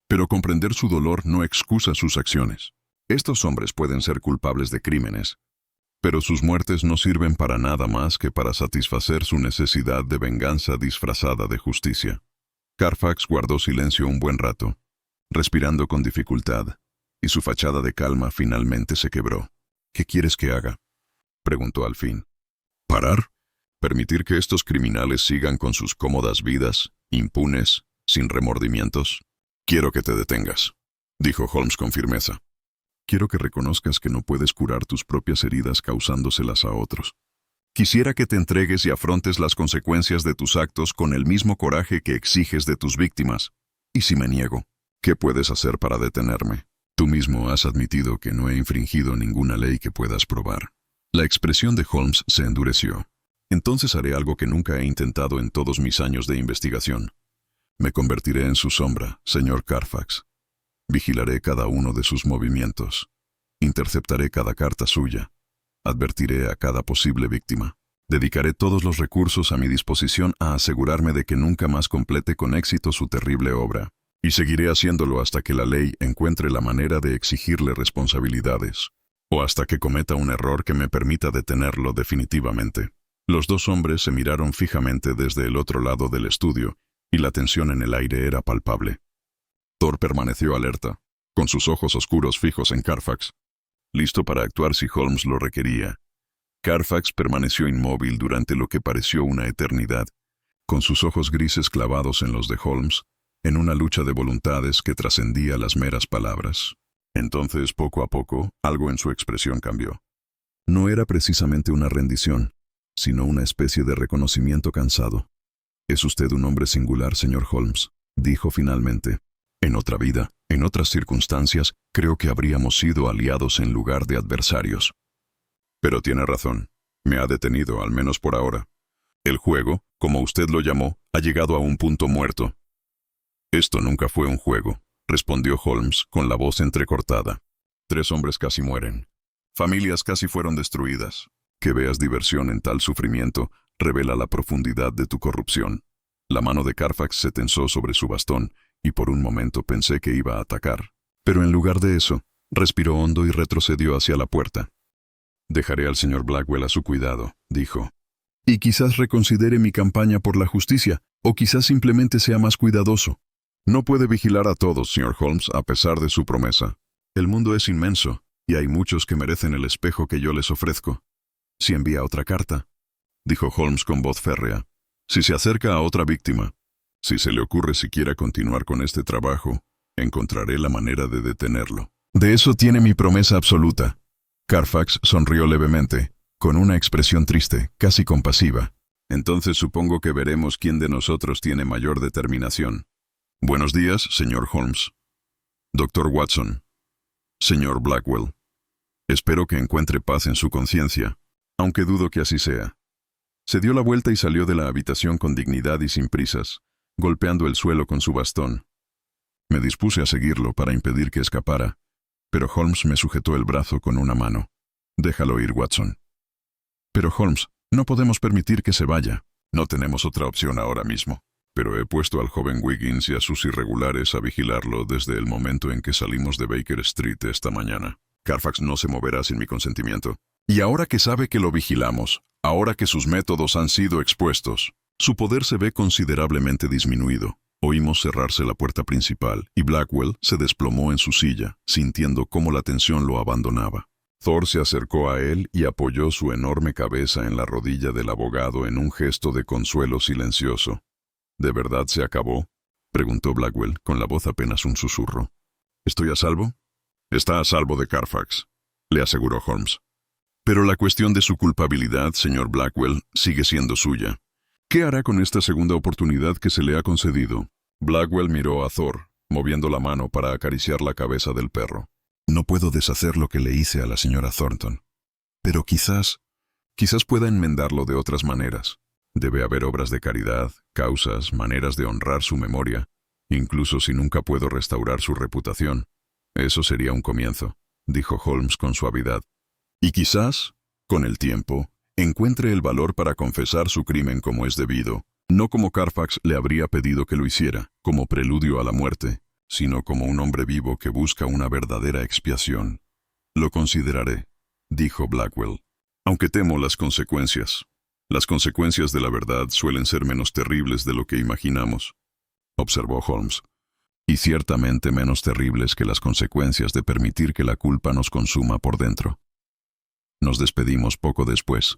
Pero comprender su dolor no excusa sus acciones. Estos hombres pueden ser culpables de crímenes, pero sus muertes no sirven para nada más que para satisfacer su necesidad de venganza disfrazada de justicia. Carfax guardó silencio un buen rato, respirando con dificultad, y su fachada de calma finalmente se quebró. ¿Qué quieres que haga?, preguntó al fin. ¿Parar? ¿Permitir que estos criminales sigan con sus cómodas vidas, impunes, sin remordimientos? Quiero que te detengas, dijo Holmes con firmeza. Quiero que reconozcas que no puedes curar tus propias heridas causándoselas a otros. Quisiera que te entregues y afrontes las consecuencias de tus actos con el mismo coraje que exiges de tus víctimas. ¿Y si me niego? ¿Qué puedes hacer para detenerme? Tú mismo has admitido que no he infringido ninguna ley que puedas probar. La expresión de Holmes se endureció. Entonces haré algo que nunca he intentado en todos mis años de investigación. Me convertiré en su sombra, señor Carfax. Vigilaré cada uno de sus movimientos. Interceptaré cada carta suya. Advertiré a cada posible víctima. Dedicaré todos los recursos a mi disposición a asegurarme de que nunca más complete con éxito su terrible obra. Y seguiré haciéndolo hasta que la ley encuentre la manera de exigirle responsabilidades. O hasta que cometa un error que me permita detenerlo definitivamente. Los dos hombres se miraron fijamente desde el otro lado del estudio, y la tensión en el aire era palpable. Thor permaneció alerta, con sus ojos oscuros fijos en Carfax, listo para actuar si Holmes lo requería. Carfax permaneció inmóvil durante lo que pareció una eternidad, con sus ojos grises clavados en los de Holmes, en una lucha de voluntades que trascendía las meras palabras. Entonces, poco a poco, algo en su expresión cambió. No era precisamente una rendición, sino una especie de reconocimiento cansado. «Es usted un hombre singular, señor Holmes», dijo finalmente. «En otra vida, en otras circunstancias, creo que habríamos sido aliados en lugar de adversarios. Pero tiene razón. Me ha detenido, al menos por ahora. El juego, como usted lo llamó, ha llegado a un punto muerto». «Esto nunca fue un juego», respondió Holmes con la voz entrecortada. «3 hombres casi mueren. Familias casi fueron destruidas. Que veas diversión en tal sufrimiento revela la profundidad de tu corrupción». La mano de Carfax se tensó sobre su bastón, y por un momento pensé que iba a atacar. Pero en lugar de eso, respiró hondo y retrocedió hacia la puerta. «Dejaré al señor Blackwell a su cuidado», dijo. «Y quizás reconsidere mi campaña por la justicia, o quizás simplemente sea más cuidadoso. No puede vigilar a todos, señor Holmes, a pesar de su promesa. El mundo es inmenso, y hay muchos que merecen el espejo que yo les ofrezco. Si envía otra carta», dijo Holmes con voz férrea. «Si se acerca a otra víctima, si se le ocurre siquiera continuar con este trabajo, encontraré la manera de detenerlo». «De eso tiene mi promesa absoluta». Carfax sonrió levemente, con una expresión triste, casi compasiva. «Entonces supongo que veremos quién de nosotros tiene mayor determinación. Buenos días, señor Holmes. Doctor Watson. Señor Blackwell. Espero que encuentre paz en su conciencia, aunque dudo que así sea». Se dio la vuelta y salió de la habitación con dignidad y sin prisas, golpeando el suelo con su bastón. Me dispuse a seguirlo para impedir que escapara, pero Holmes me sujetó el brazo con una mano. «Déjalo ir, Watson». «Pero Holmes, no podemos permitir que se vaya». «No tenemos otra opción ahora mismo. Pero he puesto al joven Wiggins y a sus irregulares a vigilarlo desde el momento en que salimos de Baker Street esta mañana. Carfax no se moverá sin mi consentimiento. Y ahora que sabe que lo vigilamos, ahora que sus métodos han sido expuestos, su poder se ve considerablemente disminuido». Oímos cerrarse la puerta principal y Blackwell se desplomó en su silla, sintiendo cómo la tensión lo abandonaba. Thor se acercó a él y apoyó su enorme cabeza en la rodilla del abogado en un gesto de consuelo silencioso. «¿De verdad se acabó?», preguntó Blackwell, con la voz apenas un susurro. «¿Estoy a salvo?». «Está a salvo de Carfax», le aseguró Holmes. «Pero la cuestión de su culpabilidad, señor Blackwell, sigue siendo suya. ¿Qué hará con esta segunda oportunidad que se le ha concedido?». Blackwell miró a Thor, moviendo la mano para acariciar la cabeza del perro. «No puedo deshacer lo que le hice a la señora Thornton. Pero quizás pueda enmendarlo de otras maneras. Debe haber obras de caridad, causas, maneras de honrar su memoria, incluso si nunca puedo restaurar su reputación. Eso sería un comienzo», dijo Holmes con suavidad. «Y quizás, con el tiempo, encuentre el valor para confesar su crimen como es debido, no como Carfax le habría pedido que lo hiciera, como preludio a la muerte, sino como un hombre vivo que busca una verdadera expiación». «Lo consideraré», dijo Blackwell, «aunque temo las consecuencias. Las consecuencias de la verdad suelen ser menos terribles de lo que imaginamos». observó Holmes. Y ciertamente menos terribles que las consecuencias de permitir que la culpa nos consuma por dentro. Nos despedimos poco después,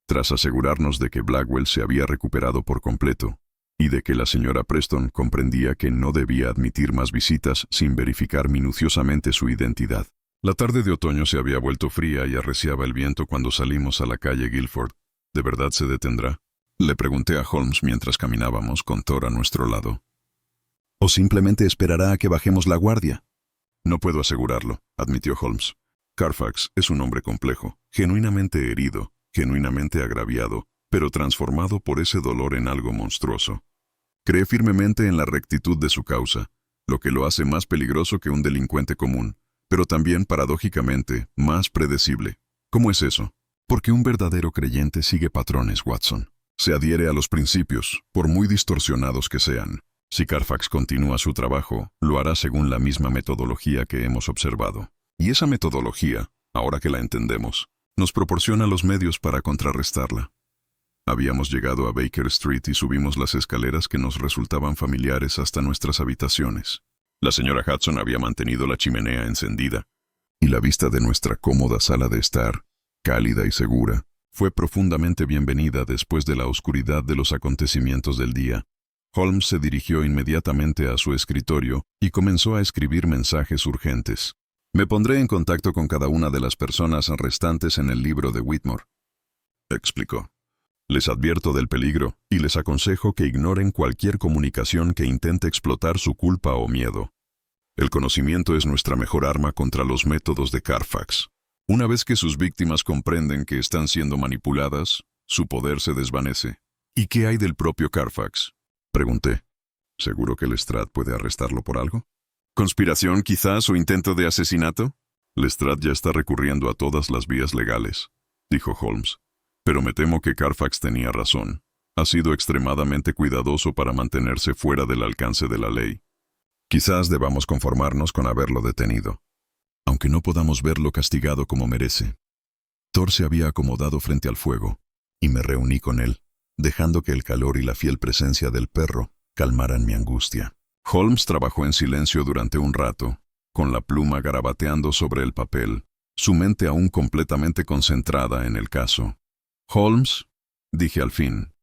tras asegurarnos de que Blackwell se había recuperado por completo y de que la señora Preston comprendía que no debía admitir más visitas sin verificar minuciosamente su identidad. La tarde de otoño se había vuelto fría y arreciaba el viento cuando salimos a la calle Guilford. ¿De verdad se detendrá?, le pregunté a Holmes mientras caminábamos con Thor a nuestro lado. ¿O simplemente esperará a que bajemos la guardia? No puedo asegurarlo, admitió Holmes. Carfax es un hombre complejo, genuinamente herido, genuinamente agraviado, pero transformado por ese dolor en algo monstruoso. Cree firmemente en la rectitud de su causa, lo que lo hace más peligroso que un delincuente común, pero también, paradójicamente, más predecible. ¿Cómo es eso? Porque un verdadero creyente sigue patrones, Watson. Se adhiere a los principios, por muy distorsionados que sean. Si Carfax continúa su trabajo, lo hará según la misma metodología que hemos observado. Y esa metodología, ahora que la entendemos, nos proporciona los medios para contrarrestarla. Habíamos llegado a Baker Street y subimos las escaleras que nos resultaban familiares hasta nuestras habitaciones. La señora Hudson había mantenido la chimenea encendida, y la vista de nuestra cómoda sala de estar, cálida y segura, fue profundamente bienvenida después de la oscuridad de los acontecimientos del día. Holmes se dirigió inmediatamente a su escritorio y comenzó a escribir mensajes urgentes. Me pondré en contacto con cada una de las personas restantes en el libro de Whitmore, explicó. Les advierto del peligro y les aconsejo que ignoren cualquier comunicación que intente explotar su culpa o miedo. El conocimiento es nuestra mejor arma contra los métodos de Carfax. Una vez que sus víctimas comprenden que están siendo manipuladas, su poder se desvanece. ¿Y qué hay del propio Carfax?, pregunté. ¿Seguro que Lestrade puede arrestarlo por algo? ¿Conspiración quizás o intento de asesinato? Lestrade ya está recurriendo a todas las vías legales, dijo Holmes. Pero me temo que Carfax tenía razón. Ha sido extremadamente cuidadoso para mantenerse fuera del alcance de la ley. Quizás debamos conformarnos con haberlo detenido, aunque no podamos verlo castigado como merece. Thor se había acomodado frente al fuego, y me reuní con él, dejando que el calor y la fiel presencia del perro calmaran mi angustia. Holmes trabajó en silencio durante un rato, con la pluma garabateando sobre el papel, su mente aún completamente concentrada en el caso. Holmes, dije al fin,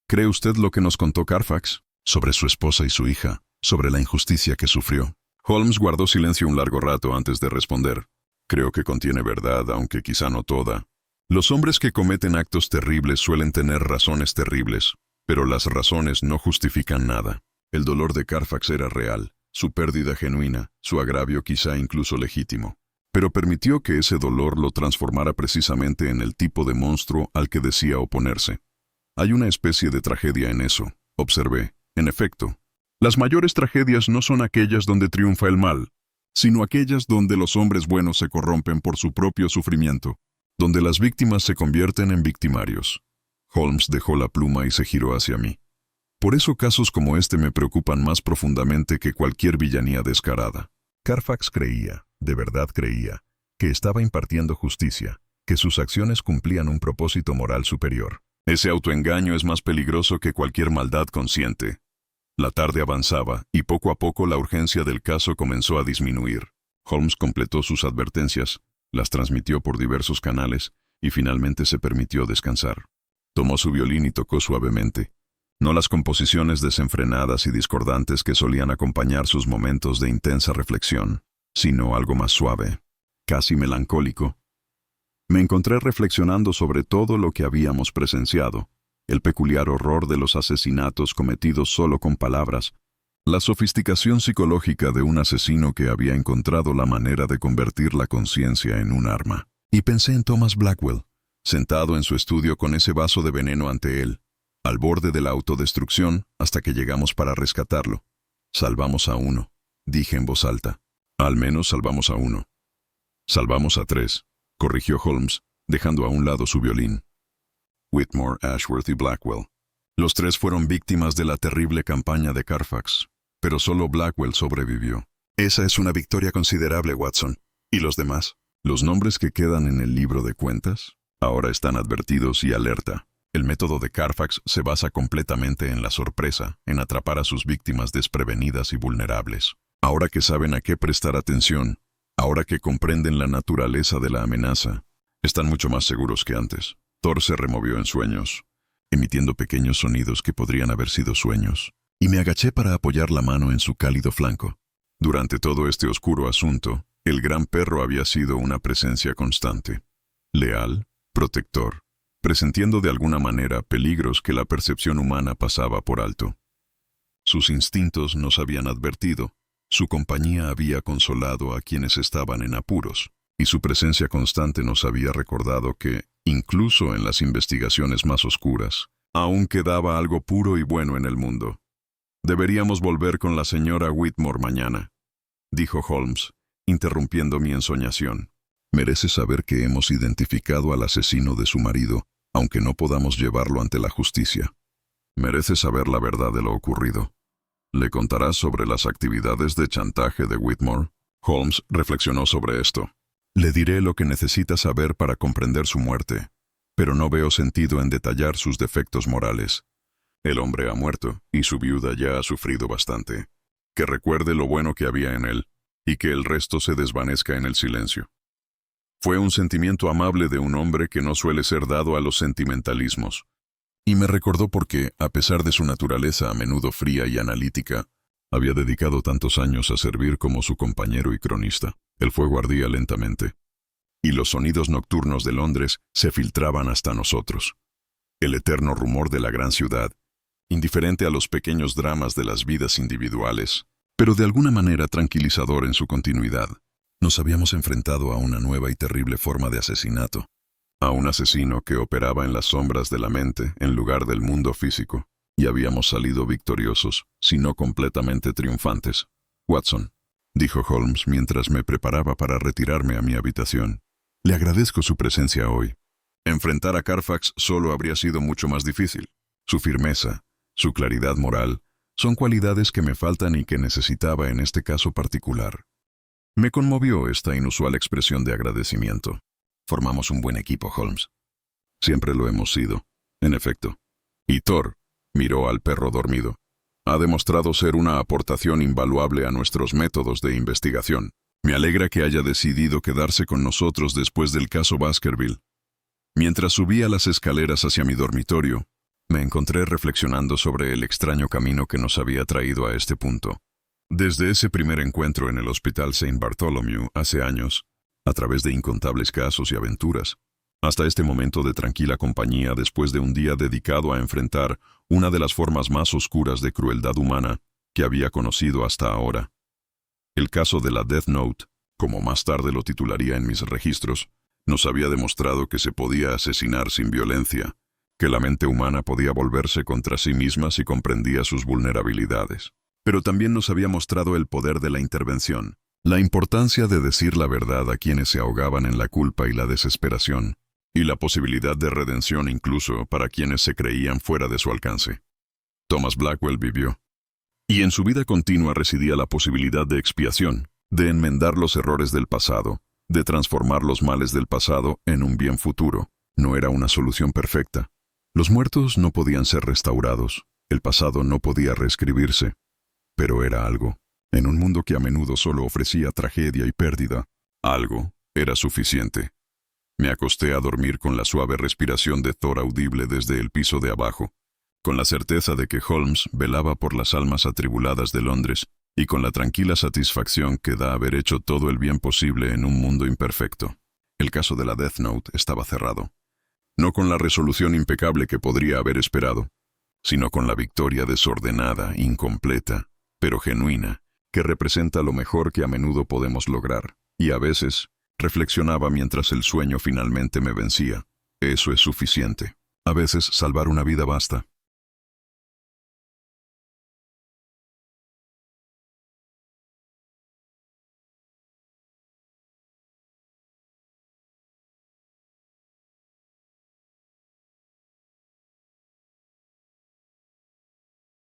¿cree usted lo que nos contó Carfax sobre su esposa y su hija, sobre la injusticia que sufrió? Holmes guardó silencio un largo rato antes de responder. Creo que contiene verdad, aunque quizá no toda. Los hombres que cometen actos terribles suelen tener razones terribles, pero las razones no justifican nada. El dolor de Carfax era real, su pérdida genuina, su agravio quizá incluso legítimo. Pero permitió que ese dolor lo transformara precisamente en el tipo de monstruo al que decía oponerse. Hay una especie de tragedia en eso, observé. En efecto, las mayores tragedias no son aquellas donde triunfa el mal, sino aquellas donde los hombres buenos se corrompen por su propio sufrimiento, donde las víctimas se convierten en victimarios. Holmes dejó la pluma y se giró hacia mí. Por eso casos como este me preocupan más profundamente que cualquier villanía descarada. Carfax creía, de verdad creía, que estaba impartiendo justicia, que sus acciones cumplían un propósito moral superior. Ese autoengaño es más peligroso que cualquier maldad consciente. La tarde avanzaba y poco a poco la urgencia del caso comenzó a disminuir. Holmes completó sus advertencias, las transmitió por diversos canales y finalmente se permitió descansar. Tomó su violín y tocó suavemente. No las composiciones desenfrenadas y discordantes que solían acompañar sus momentos de intensa reflexión, sino algo más suave, casi melancólico. Me encontré reflexionando sobre todo lo que habíamos presenciado, el peculiar horror de los asesinatos cometidos solo con palabras, la sofisticación psicológica de un asesino que había encontrado la manera de convertir la conciencia en un arma. Y pensé en Thomas Blackwell, sentado en su estudio con ese vaso de veneno ante él, al borde de la autodestrucción hasta que llegamos para rescatarlo. Salvamos a uno, dije en voz alta. Al menos salvamos a uno. Salvamos a tres, corrigió Holmes, dejando a un lado su violín. Whitmore, Ashworth y Blackwell. Los tres fueron víctimas de la terrible campaña de Carfax, pero solo Blackwell sobrevivió. Esa es una victoria considerable, Watson. ¿Y los demás? Los nombres que quedan en el libro de cuentas ahora están advertidos y alerta. El método de Carfax se basa completamente en la sorpresa, en atrapar a sus víctimas desprevenidas y vulnerables. Ahora que saben a qué prestar atención, ahora que comprenden la naturaleza de la amenaza, están mucho más seguros que antes. Thor se removió en sueños, emitiendo pequeños sonidos que podrían haber sido sueños, y me agaché para apoyar la mano en su cálido flanco. Durante todo este oscuro asunto, el gran perro había sido una presencia constante, leal, protector, presentiendo de alguna manera peligros que la percepción humana pasaba por alto. Sus instintos nos habían advertido, su compañía había consolado a quienes estaban en apuros, y su presencia constante nos había recordado que, incluso en las investigaciones más oscuras, aún quedaba algo puro y bueno en el mundo. «Deberíamos volver con la señora Whitmore mañana», dijo Holmes, interrumpiendo mi ensoñación. «Merece saber que hemos identificado al asesino de su marido, aunque no podamos llevarlo ante la justicia. Merece saber la verdad de lo ocurrido. ¿Le contarás sobre las actividades de chantaje de Whitmore?» Holmes reflexionó sobre esto. «Le diré lo que necesita saber para comprender su muerte, pero no veo sentido en detallar sus defectos morales. El hombre ha muerto, y su viuda ya ha sufrido bastante. Que recuerde lo bueno que había en él, y que el resto se desvanezca en el silencio. Fue un sentimiento amable de un hombre que no suele ser dado a los sentimentalismos. Y me recordó porque, a pesar de su naturaleza a menudo fría y analítica, había dedicado tantos años a servir como su compañero y cronista. El fuego ardía lentamente, y los sonidos nocturnos de Londres se filtraban hasta nosotros. El eterno rumor de la gran ciudad, indiferente a los pequeños dramas de las vidas individuales, pero de alguna manera tranquilizador en su continuidad. Nos habíamos enfrentado a una nueva y terrible forma de asesinato, a un asesino que operaba en las sombras de la mente en lugar del mundo físico, y habíamos salido victoriosos, si no completamente triunfantes. «Watson», dijo Holmes mientras me preparaba para retirarme a mi habitación, «le agradezco su presencia hoy. Enfrentar a Carfax solo habría sido mucho más difícil. Su firmeza, su claridad moral, son cualidades que me faltan y que necesitaba en este caso particular». Me conmovió esta inusual expresión de agradecimiento. «Formamos un buen equipo, Holmes». «Siempre lo hemos sido, en efecto». Y Thor miró al perro dormido. «Ha demostrado ser una aportación invaluable a nuestros métodos de investigación. Me alegra que haya decidido quedarse con nosotros después del caso Baskerville». Mientras subía las escaleras hacia mi dormitorio, me encontré reflexionando sobre el extraño camino que nos había traído a este punto. Desde ese primer encuentro en el Hospital St. Bartholomew hace años, a través de incontables casos y aventuras, hasta este momento de tranquila compañía después de un día dedicado a enfrentar una de las formas más oscuras de crueldad humana que había conocido hasta ahora. El caso de la Death Note, como más tarde lo titularía en mis registros, nos había demostrado que se podía asesinar sin violencia, que la mente humana podía volverse contra sí misma si comprendía sus vulnerabilidades. Pero también nos había mostrado el poder de la intervención, la importancia de decir la verdad a quienes se ahogaban en la culpa y la desesperación, y la posibilidad de redención incluso para quienes se creían fuera de su alcance. Thomas Blackwell vivió, y en su vida continua residía la posibilidad de expiación, de enmendar los errores del pasado, de transformar los males del pasado en un bien futuro. No era una solución perfecta. Los muertos no podían ser restaurados, el pasado no podía reescribirse, pero era algo. En un mundo que a menudo solo ofrecía tragedia y pérdida, algo era suficiente. Me acosté a dormir con la suave respiración de Thor audible desde el piso de abajo, con la certeza de que Holmes velaba por las almas atribuladas de Londres y con la tranquila satisfacción que da haber hecho todo el bien posible en un mundo imperfecto. El caso de la Death Note estaba cerrado, no con la resolución impecable que podría haber esperado, sino con la victoria desordenada, incompleta, pero genuina, que representa lo mejor que a menudo podemos lograr. Y a veces, reflexionaba mientras el sueño finalmente me vencía, eso es suficiente. A veces salvar una vida basta.